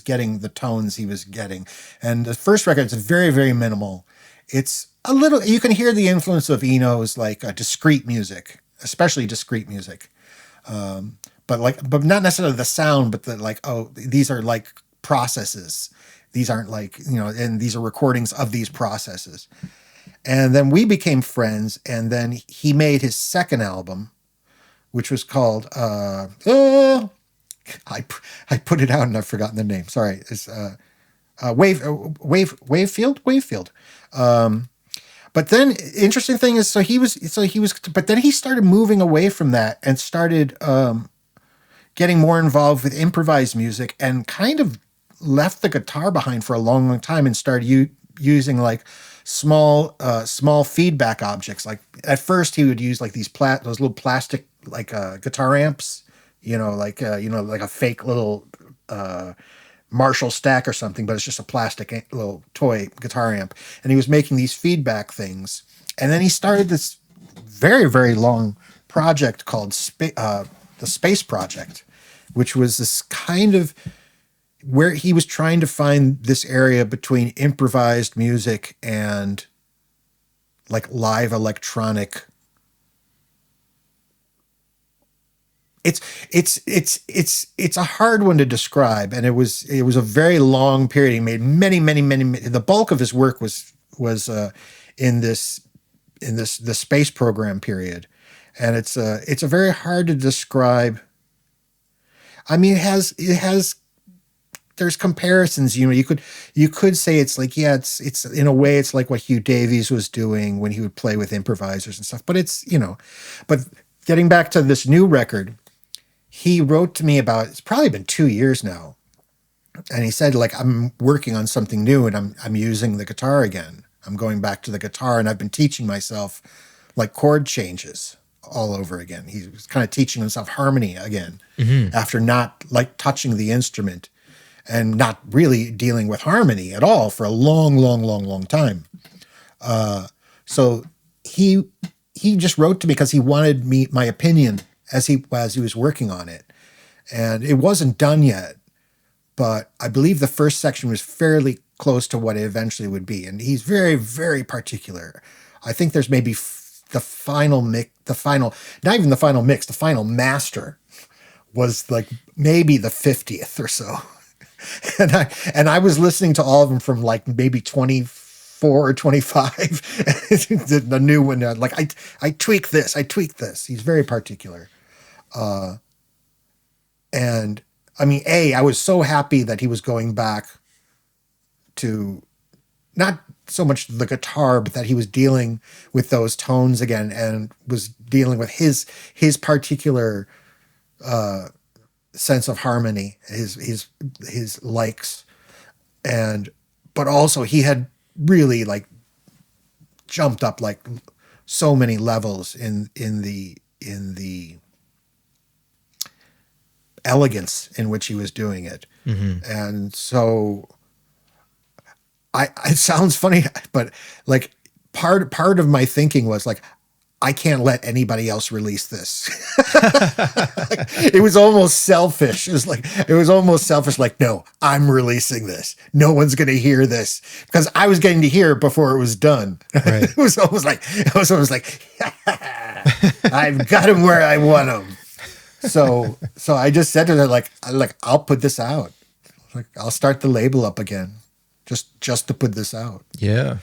getting the tones he was getting. And the first record is very, very minimal. It's a little, you can hear the influence of Eno's like discrete music, especially discrete music. But not necessarily the sound, but these are like processes. These aren't like, and these are recordings of these processes. And then we became friends, and then he made his second album, which was called I put it out and I've forgotten the name. Sorry. It's Wavefield. But then interesting thing is, but then he started moving away from that and started getting more involved with improvised music, and kind of left the guitar behind for a long, long time, and started using like small feedback objects. Like at first he would use like those little plastic like guitar amps, like a fake little Marshall stack or something, but it's just a plastic little toy guitar amp. And he was making these feedback things. And then he started this very, very long project called the Space Project, which was this kind of where he was trying to find this area between improvised music and like live electronic. It's a hard one to describe, and it was a very long period. He made many. The bulk of his work was in the space program period, and it's a very hard to describe. I mean, it has. There's comparisons, you could say it's like, yeah, it's in a way it's like what Hugh Davies was doing when he would play with improvisers and stuff. But but getting back to this new record, he wrote to me it's probably been 2 years now. And he said, like, I'm working on something new and I'm using the guitar again. I'm going back to the guitar, and I've been teaching myself like chord changes all over again. He was kind of teaching himself harmony again after not like touching the instrument and not really dealing with harmony at all for a long, long, long, long time. So he just wrote to me because he wanted my opinion as he was working on it. And it wasn't done yet, but I believe the first section was fairly close to what it eventually would be. And he's very, very particular. I think there's maybe the final master was like maybe the 50th or so. And I was listening to all of them from like maybe 24 or 25. The new one, like I tweak this. He's very particular. And I mean, I was so happy that he was going back to not so much the guitar, but that he was dealing with those tones again and was dealing with his particular sense of harmony, his likes, but also he had really like jumped up like so many levels in the elegance in which he was doing it. And so it sounds funny, but like part of my thinking was like, I can't let anybody else release this. It was almost selfish. It was almost selfish. Like, no, I'm releasing this. No one's going to hear this, because I was getting to hear it before it was done. Right. It was almost like, I've got him where I want him. So I just said to her, like, I'll put this out. Like, I'll start the label up again, just to put this out. Yeah.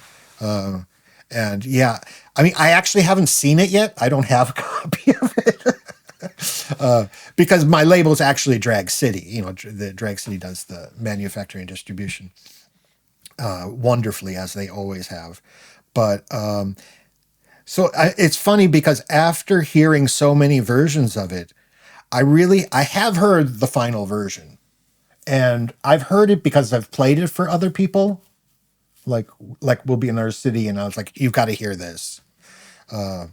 And yeah, I mean, I actually haven't seen it yet. I don't have a copy of it because my label is actually Drag City. The Drag City does the manufacturing and distribution wonderfully, as they always have. But it's funny because after hearing so many versions of it, I have heard the final version, and I've heard it because I've played it for other people. Like We'll Be Another City, and I was like, you've got to hear this. But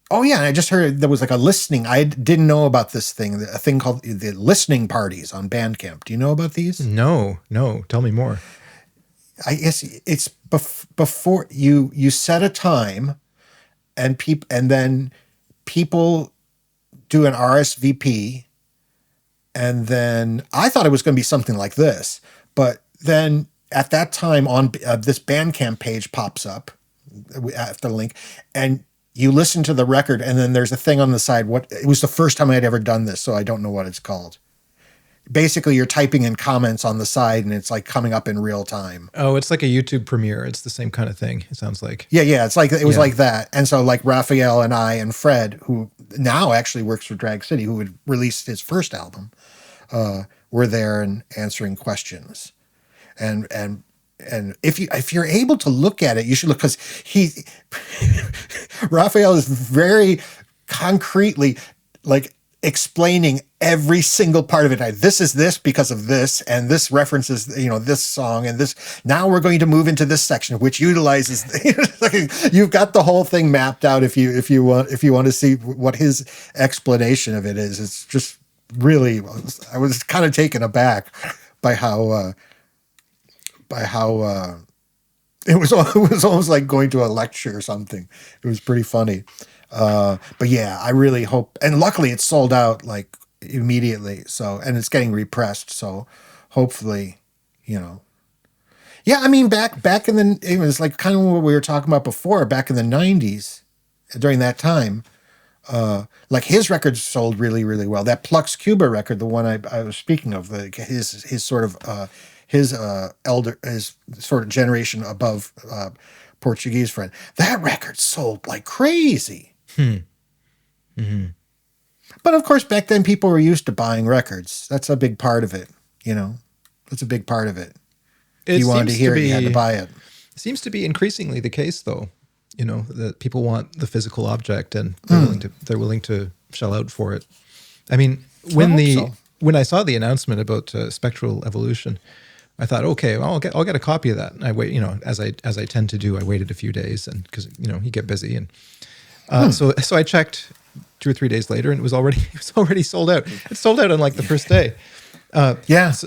oh yeah, and I just heard there was like a listening. I didn't know about this thing, a thing called the listening parties on BANDCAMP. Do you know about these? No. Tell me more. I guess it's before you set a time, and then people do an RSVP, and then I thought it was going to be something like this. But then at that time on this BANDCAMP page pops up after the link, and you listen to the record, and then there's a thing on the side. It was the first time I'd ever done this, so I don't know what it's called. Basically, you're typing in comments on the side, and it's like coming up in real time. Oh, it's like a YouTube premiere. It's the same kind of thing. It sounds like. Yeah. It's like, it was like that. And so like Raphael and I and Fred, who now actually works for Drag City, who had released his first album, were there and answering questions. And if you're able to look at it, you should look, because Raphael is very concretely like explaining every single part of it. This is this because of this, and this references, this song, and this. Now we're going to move into this section, which utilizes. You've got the whole thing mapped out. If you want to see what his explanation of it is, it's just really. I was kind of taken aback by how it was almost like going to a lecture or something. It was pretty funny. But yeah, I really hope, and luckily it's sold out like immediately. So, and it's getting repressed. So hopefully, yeah, I mean, back in it was like kind of what we were talking about before, back in the 90s, during that time, like his records sold really, really well. That Plux Cuba record, the one I was speaking of, his sort of, his sort of generation above, Portuguese friend, that record sold like crazy. Mm-hmm. But of course, back then people were used to buying records. That's a big part of it. That's a big part of it. If you wanted to hear it, you had to buy it. It seems to be increasingly the case, though. That people want the physical object, and they're willing to shell out for it. I mean, when I saw the announcement about Spectral Evolution, I thought, okay, well, I'll get a copy of that. And I wait, as I tend to do, I waited a few days, and because you get busy, and so I checked 2 or 3 days later, and it was already sold out. It sold out on like the first day. I was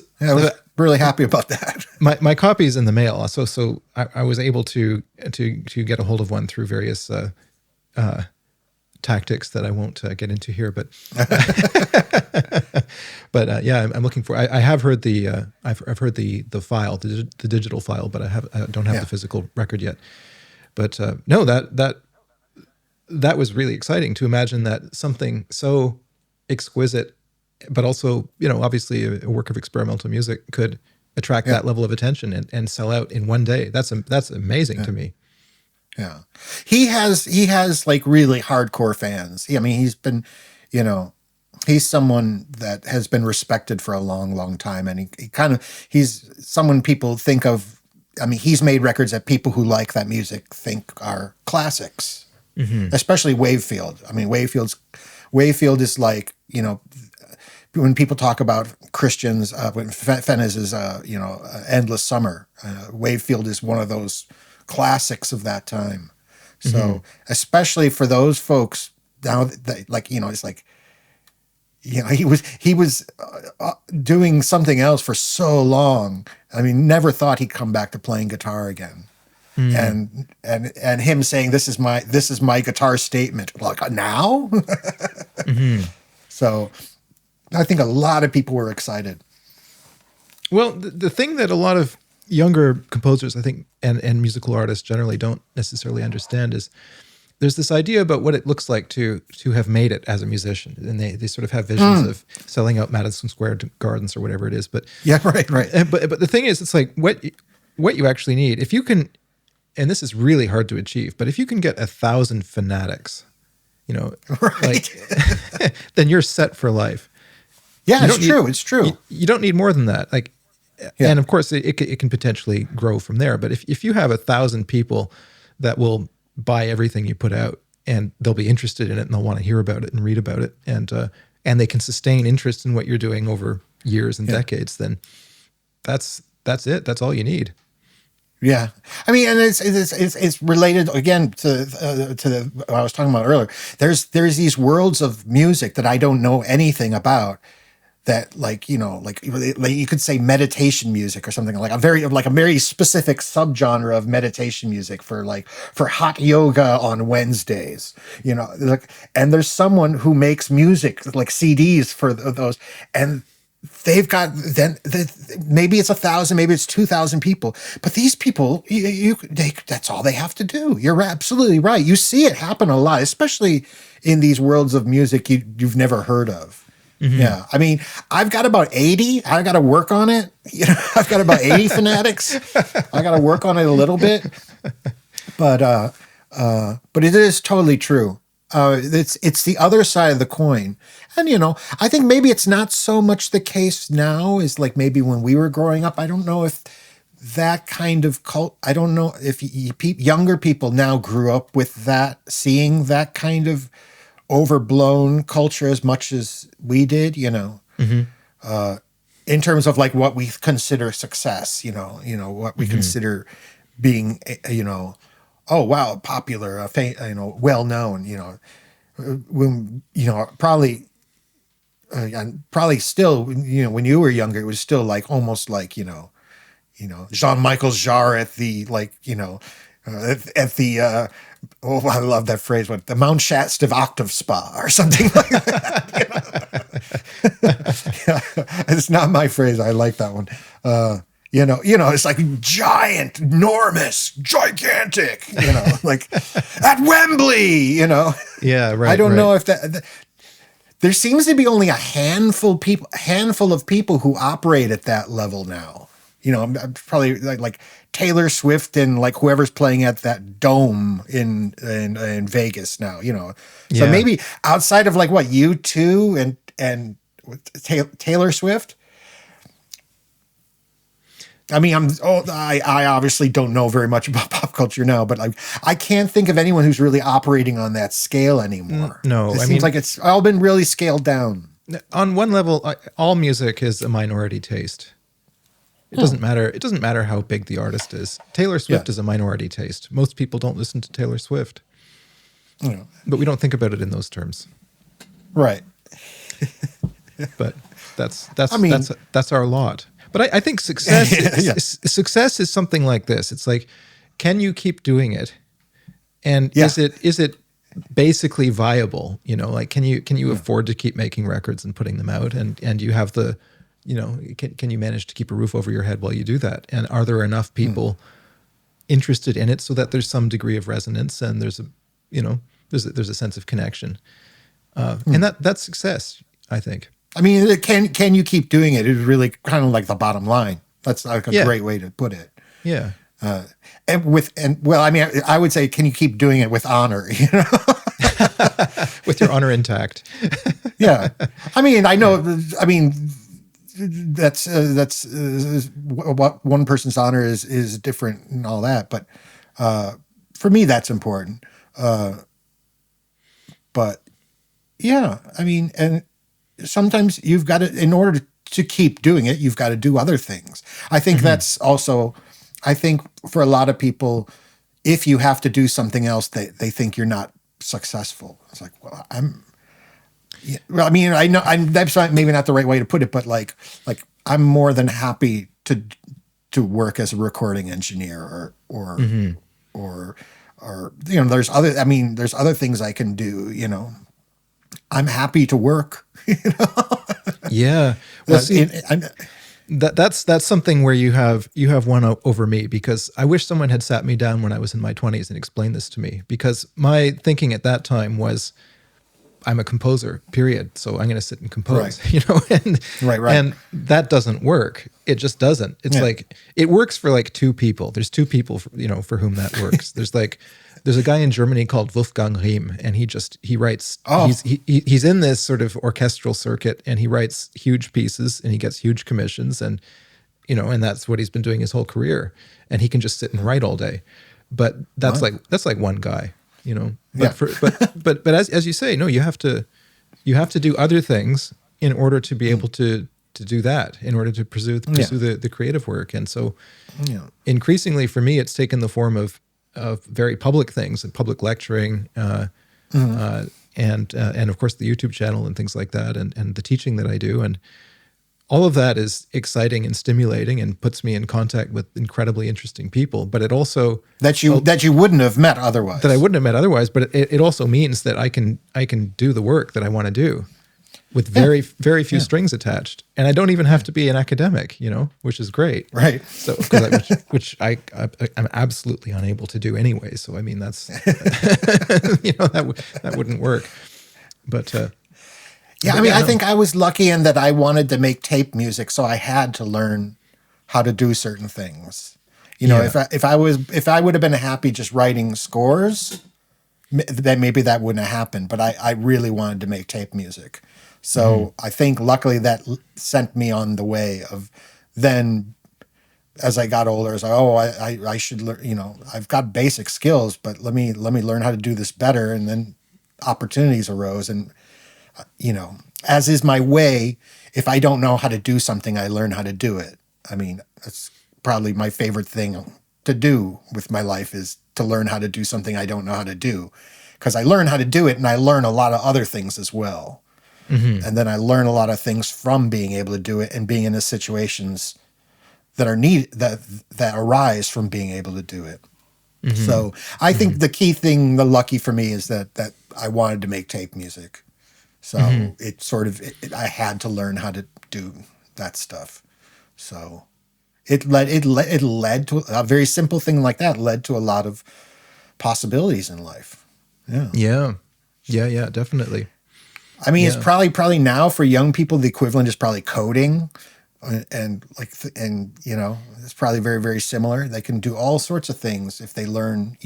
really happy about that. My copy is in the mail, so I was able to get a hold of one through various tactics that I won't get into here, but yeah, I'm looking for. I have heard I've heard the file, the digital file, but I don't have the physical record yet. But no, that was really exciting to imagine that something so exquisite, but also obviously a work of experimental music could attract that level of attention and sell out in one day. That's amazing to me. Yeah. He has like really hardcore fans. I mean, he's been, he's someone that has been respected for a long, long time. And he's someone people think of. I mean, he's made records that people who like that music think are classics, especially Wavefield. I mean, Wavefield is like, when people talk about Christians, when Fenez's, Endless Summer, Wavefield is one of those classics of that time. So especially for those folks now, it's like, he was doing something else for so long. I mean, never thought he'd come back to playing guitar again. And him saying, this is my guitar statement. Like now? So I think a lot of people were excited. Well, the thing that a lot of younger composers, I think, and musical artists generally don't necessarily understand is there's this idea about what it looks like to have made it as a musician. And they sort of have visions of selling out Madison Square Gardens or whatever it is. But yeah, right. But the thing is, it's like what you actually need. If you can, and this is really hard to achieve, but if you can get 1,000 fanatics, then you're set for life. Yeah, it's true. You don't need more than that. Like, and of course it can potentially grow from there. But if you have 1,000 people that will buy everything you put out, and they'll be interested in it, and they'll want to hear about it and read about it, and they can sustain interest in what you're doing over years and decades, then that's it. That's all you need. Yeah, I mean, and it's related again to what I was talking about earlier. There's these worlds of music that I don't know anything about. That like you could say meditation music or something, like a very specific subgenre of meditation music for hot yoga on Wednesdays, and there's someone who makes music like CDs for those, and they've got maybe it's 1,000, maybe it's 2,000 people, but these people, that's all they have to do. You're absolutely right. You see it happen a lot, especially in these worlds of music you've never heard of. Mm-hmm. Yeah, I mean, I've got about 80. I got to work on it. I've got about 80 fanatics. I got to work on it a little bit, but it is totally true. It's the other side of the coin. And, I think maybe it's not so much the case now as like maybe when we were growing up. I don't know if that kind of I don't know if younger people now grew up with that, seeing that kind of overblown culture as much as we did, mm-hmm. In terms of like what we consider success, what we mm-hmm. consider being, oh, wow, popular, well known, when, probably still, when you were younger, it was still like almost like, Jean-Michel Jarre at the, like, at the, I love that phrase, the Mount Shasta Octave Spa or something like that. It's not my phrase. I like that one. It's like giant, enormous, gigantic, like at Wembley, Yeah, right. I don't know if that there seems to be only a handful of people who operate at that level now. I'm probably like Taylor Swift and like whoever's playing at that dome in Vegas now, So yeah. maybe outside of like what U2 and Taylor Swift. I mean, I obviously don't know very much about pop culture now, but I can't think of anyone who's really operating on that scale anymore. No, it seems like it's all been really scaled down. On one level, all music is a minority taste. It doesn't matter. It doesn't matter how big the artist is. Taylor Swift is a minority taste. Most people don't listen to Taylor Swift, but we don't think about it in those terms, right? But that's our lot. But I think success success is something like this. It's like, can you keep doing it, and is it basically viable? Like can you afford to keep making records and putting them out, and you have the can you manage to keep a roof over your head while you do that? And are there enough people interested in it so that there's some degree of resonance and there's a sense of connection? And that's success, I think. I mean, can you keep doing it? Is really kind of like the bottom line. That's like a great way to put it. Yeah. I would say, can you keep doing it with honor? With your honor intact. Yeah. I mean, I know. I mean, that's what one person's honor is different and all that. But for me, that's important. But yeah, I mean, and sometimes you've got to, in order to keep doing it, you've got to do other things. I think that's also, I think for a lot of people, if you have to do something else, they think you're not successful. It's like, well, I mean, I know that's maybe not the right way to put it, but like I'm more than happy to work as a recording engineer or there's other things I can do, I'm happy to work, Yeah. Well, that's something where you have one over me, because I wish someone had sat me down when I was in my 20s and explained this to me, because my thinking at that time was, I'm a composer, period. So I'm going to sit and compose, and and that doesn't work. It just doesn't. It's like, it works for like two people. There's two people, for whom that works. There's a guy in Germany called Wolfgang Riem, and he writes, he's in this sort of orchestral circuit, and he writes huge pieces and he gets huge commissions, and, and that's what he's been doing his whole career. And he can just sit and write all day. But that's like one guy. But as you say, no, you have to do other things in order to be able to do that, in order to pursue the creative work. And so increasingly for me, it's taken the form of very public things, and public lecturing, and of course the YouTube channel and things like that, and the teaching that I do. And all of that is exciting and stimulating and puts me in contact with incredibly interesting people. But it also that you wouldn't have met otherwise. That I wouldn't have met otherwise. But it also means that I can do the work that I want to do. with very few strings attached, and I don't even have to be an academic, which is great. Right. So, which I'm absolutely unable to do anyway. So, I mean, that's that wouldn't work. But I think I was lucky in that I wanted to make tape music, so I had to learn how to do certain things. If I would have been happy just writing scores, then maybe that wouldn't have happened. But I really wanted to make tape music. So I think luckily that sent me on the way of then as I got older, I was like, I should learn, I've got basic skills, but let me learn how to do this better. And then opportunities arose. And, as is my way, if I don't know how to do something, I learn how to do it. I mean, that's probably my favorite thing to do with my life is to learn how to do something I don't know how to do. Because I learn how to do it and I learn a lot of other things as well. Mm-hmm. And then I learn a lot of things from being able to do it and being in the situations that are that arise from being able to do it. Mm-hmm. So I think the key thing, the lucky for me is that I wanted to make tape music. So it sort of, I had to learn how to do that stuff. So it led to a very simple thing like that, led to a lot of possibilities in life. Yeah. Yeah, definitely. I mean, it's probably now for young people, the equivalent is probably coding and it's probably very, very similar. They can do all sorts of things if they learn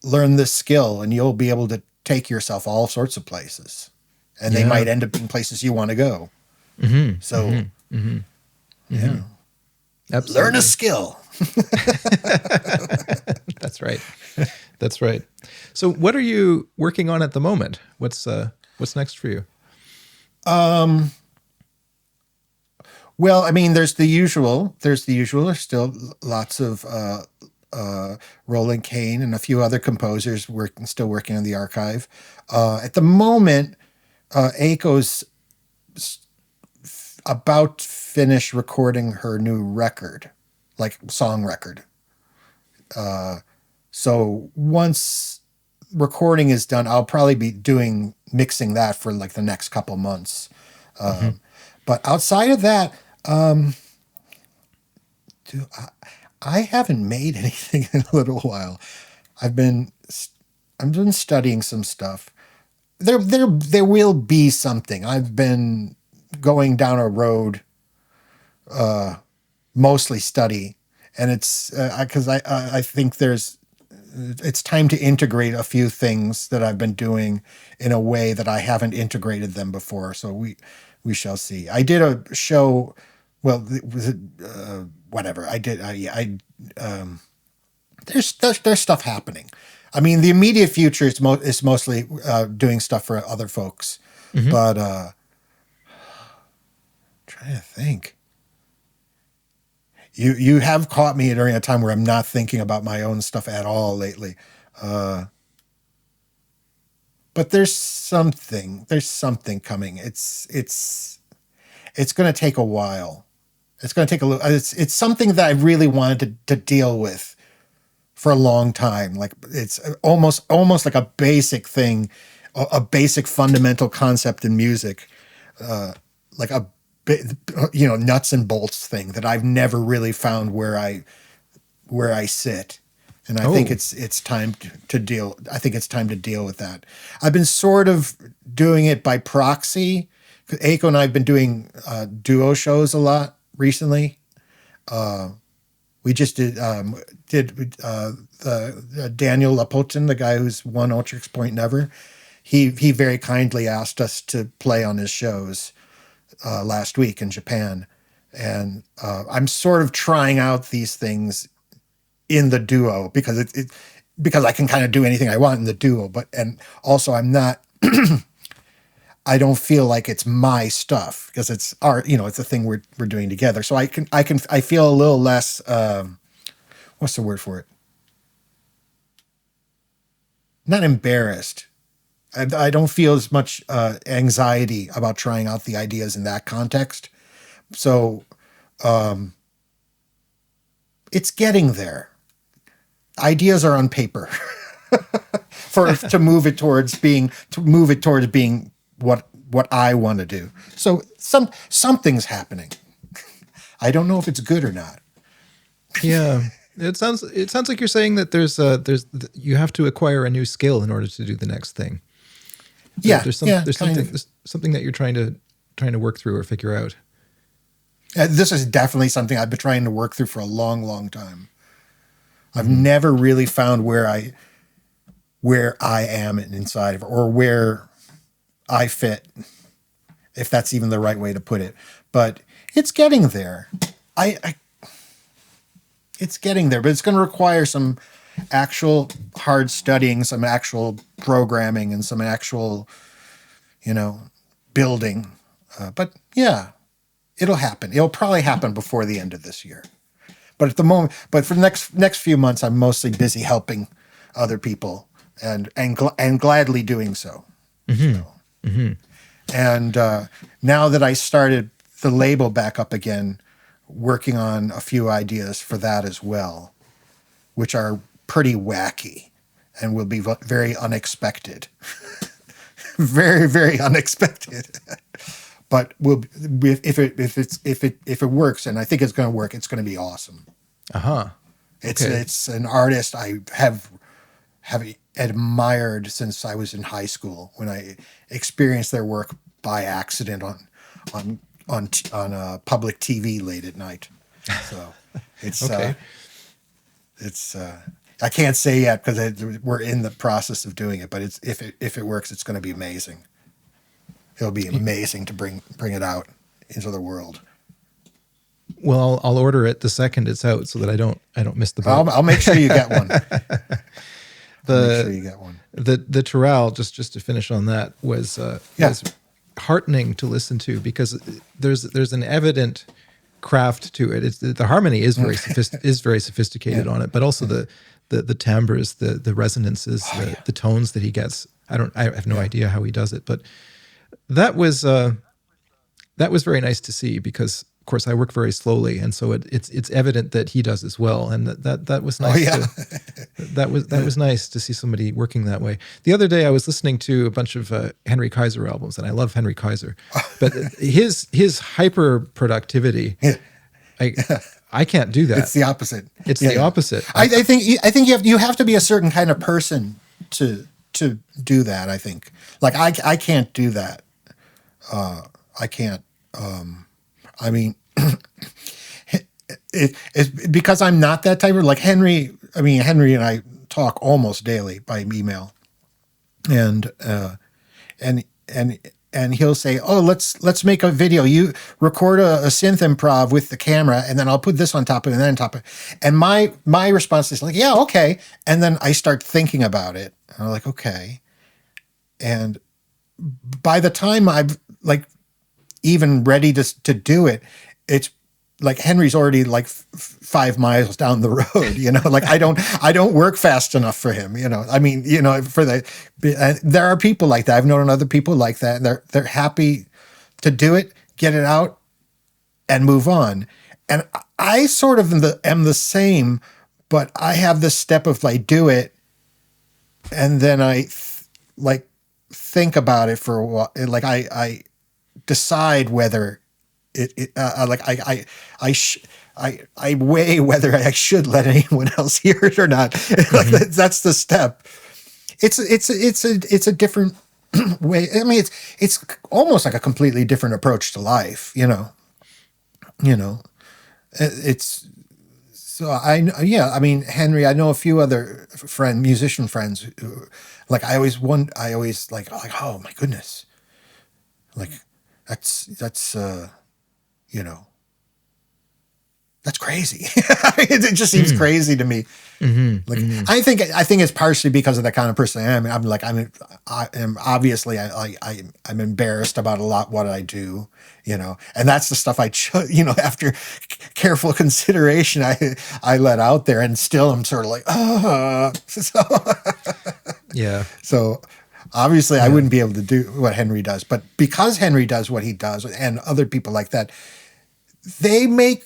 this skill, and you'll be able to take yourself all sorts of places, and they might end up in places you want to go. Mm-hmm. So, yeah. Absolutely. Learn a skill. That's right. So what are you working on at the moment? What's next for you? Well, I mean, there's the usual. There's still lots of Roland Kane and a few other composers still working on the archive. At the moment, Aiko's about to finish recording her new record, like song record. So once recording is done, I'll probably be mixing that for like the next couple months. But outside of that, I haven't made anything in a little while. I've been studying some stuff. There will be something. I've been going down a road, mostly study, and it's because I think it's time to integrate a few things that I've been doing in a way that I haven't integrated them before. So we shall see. I did a show. Well, was it whatever? I did. There's stuff happening. I mean, the immediate future is mostly doing stuff for other folks. Mm-hmm. But trying to think. You have caught me during a time where I'm not thinking about my own stuff at all lately. But there's something coming. It's going to take a while. It's going to take a little. It's something that I really wanted to deal with for a long time. Like it's almost like a basic thing, a basic fundamental concept in music, like a nuts and bolts thing that I've never really found where I sit. And I think it's time to deal. I think it's time to deal with that. I've been sort of doing it by proxy. Aiko and I have been doing duo shows a lot recently. We just did the Daniel Lapotin, the guy who's won Ultrix Point Never. He very kindly asked us to play on his shows last week in Japan, and I'm sort of trying out these things in the duo because because I can kind of do anything I want in the duo, and also I'm not. I don't feel like it's my stuff because it's art, it's a thing we're doing together. So I feel a little less, what's the word for it? Not embarrassed. I don't feel as much anxiety about trying out the ideas in that context. So it's getting there. Ideas are on paper to move it towards being what what I want to do. So something's happening. I don't know if it's good or not. Yeah. It sounds like you're saying that you have to acquire a new skill in order to do the next thing. There's something that you're trying to work through or figure out. This is definitely something I've been trying to work through for a long, long time. I've never really found where I am inside of it, or where I fit, if that's even the right way to put it. But it's getting there. It's getting there, but it's going to require some actual hard studying, some actual programming, and some actual, building. But yeah, it'll happen. It'll probably happen before the end of this year. But at the moment, for the next few months, I'm mostly busy helping other people and gladly doing so. And now that I started the label back up again, working on a few ideas for that as well, which are pretty wacky and will be very unexpected. Very, very unexpected. But if it works, and I think it's going to work, it's going to be awesome. Okay. It's an artist I have admired since I was in high school, when I experienced their work by accident on public TV late at night. So it's okay. I can't say yet because we're in the process of doing it, but if it works, it's going to be amazing. It'll be amazing to bring it out into the world. Well, I'll order it the second it's out so that I don't miss the boat. I'll make sure you get one. The Torrell, just to finish on that, was heartening to listen to, because there's an evident craft to it. The harmony is very sophisticated on it, but also the timbres, the resonances, the tones that he gets. I have no idea how he does it, but that was very nice to see, because of course I work very slowly, and so it's evident that he does as well, and that was nice. That was nice to see somebody working that way. The other day I was listening to a bunch of Henry Kaiser albums, and I love Henry Kaiser, but his hyper productivity, I can't do that. It's the opposite. The opposite. I think you have to be a certain kind of person to do that. I think, like, I can't do that. I can't. I mean, it's because I'm not that type of, like, Henry. I mean, Henry and I talk almost daily by email, and he'll say, "Oh, let's make a video. You record a synth improv with the camera, and then I'll put this on top of it, and then on top of it." And my response is like, "Yeah, okay." And then I start thinking about it, and I'm like, "Okay." And by the time I'm, like, even ready to do it, it's like Henry's already like 5 miles down the road, like I don't work fast enough for him, I mean, there are people like that. I've known other people like that, and they're happy to do it, get it out, and move on. And I sort of am the same, but I have this step of, like, do it, and then I think about it for a while. Like I decide whether I weigh whether I should let anyone else hear it or not. Like, that's the step. It's a different way. I mean, it's almost like a completely different approach to life. It's so I mean, Henry. I know a few other musician friends who, like, I always like, oh my goodness, like, that's that's crazy. It just seems crazy to me. I think it's partially because of the kind of person I am. I'm obviously I'm embarrassed about a lot what I do, and that's the stuff after careful consideration I let out there, and still I'm sort of like, So obviously I wouldn't be able to do what Henry does, but because Henry does what he does, and other people like that, they make,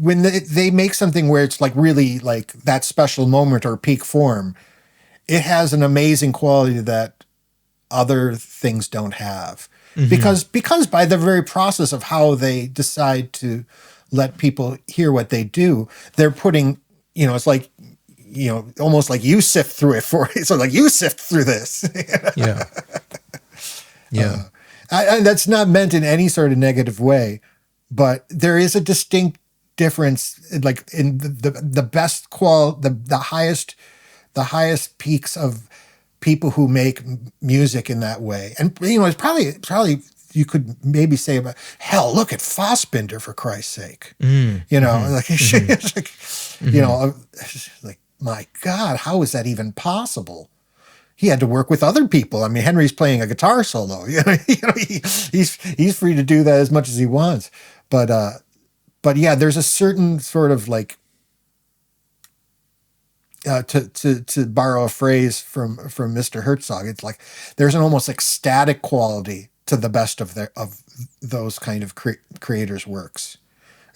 when they make something where it's like really like that special moment or peak form, it has an amazing quality that other things don't have. Because by the very process of how they decide to let people hear what they do, they're putting, it's like, almost like you sift through it for it. So like you sift through this. Yeah. Yeah. And that's not meant in any sort of negative way, but there is a distinct difference, like in the best the highest peaks of people who make music in that way. And, it's probably you could maybe say about, hell, look at Fassbinder, for Christ's sake. It's like, like, my God, how is that even possible? He had to work with other people. I mean, Henry's playing a guitar solo. He's free to do that as much as he wants. But yeah, there's a certain sort of like, to borrow a phrase from Mr. Herzog, it's like there's an almost ecstatic quality to the best of those kind of creators' works.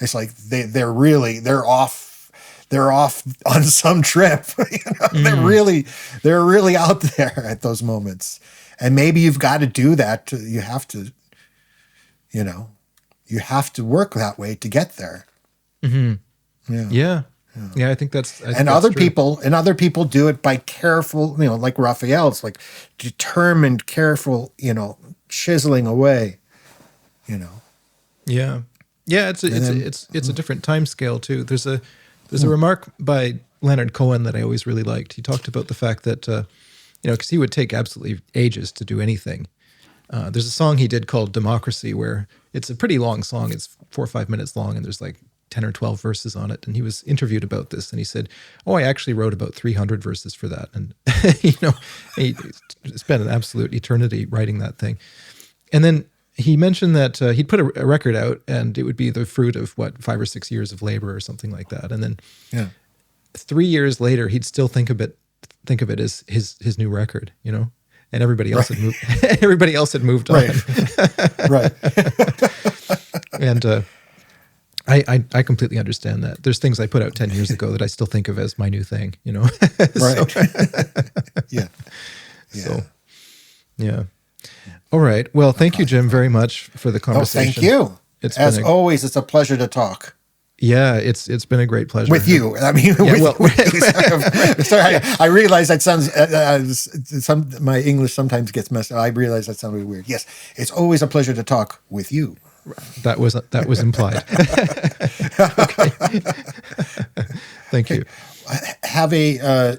It's like they're off on some trip. They're really out there at those moments, and maybe you've got to do that. You have to work that way to get there. Mm-hmm. Yeah, I think that's other true. people do it by careful, like Raphael. It's like determined, careful, chiseling away. Yeah. It's a different time scale too. There's a remark by Leonard Cohen that I always really liked. He talked about the fact that because he would take absolutely ages to do anything. There's a song he did called Democracy where it's a pretty long song. It's 4 or 5 minutes long, and there's like 10 or 12 verses on it. And he was interviewed about this, and he said, I actually wrote about 300 verses for that. And, he spent an absolute eternity writing that thing. And then he mentioned that he'd put a record out, and it would be the fruit of 5 or 6 years of labor or something like that. And then 3 years later, he'd still think of it as his new record, and everybody else had moved. Everybody else had moved on. Right. And I completely understand that. There's things I put out 10 years ago that I still think of as my new thing, Right. Yeah. So, yeah. All right. Well, thank you, Jim, very much for the conversation. Oh, thank you. Always, it's a pleasure to talk. Yeah, it's been a great pleasure. With you. I mean, sorry, I realize that sounds, my English sometimes gets messed up. I realize that sounded weird. Yes, it's always a pleasure to talk with you. That was implied. Okay. Thank you.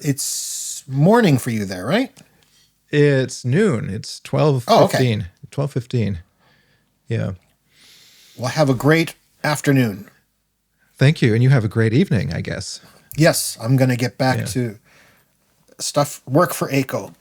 It's morning for you there, right? It's noon. It's 12:15. Oh, okay. 12:15. Yeah. Well, have a great afternoon. Thank you. And you have a great evening, I guess. Yes, I'm going to get back to work for ACO.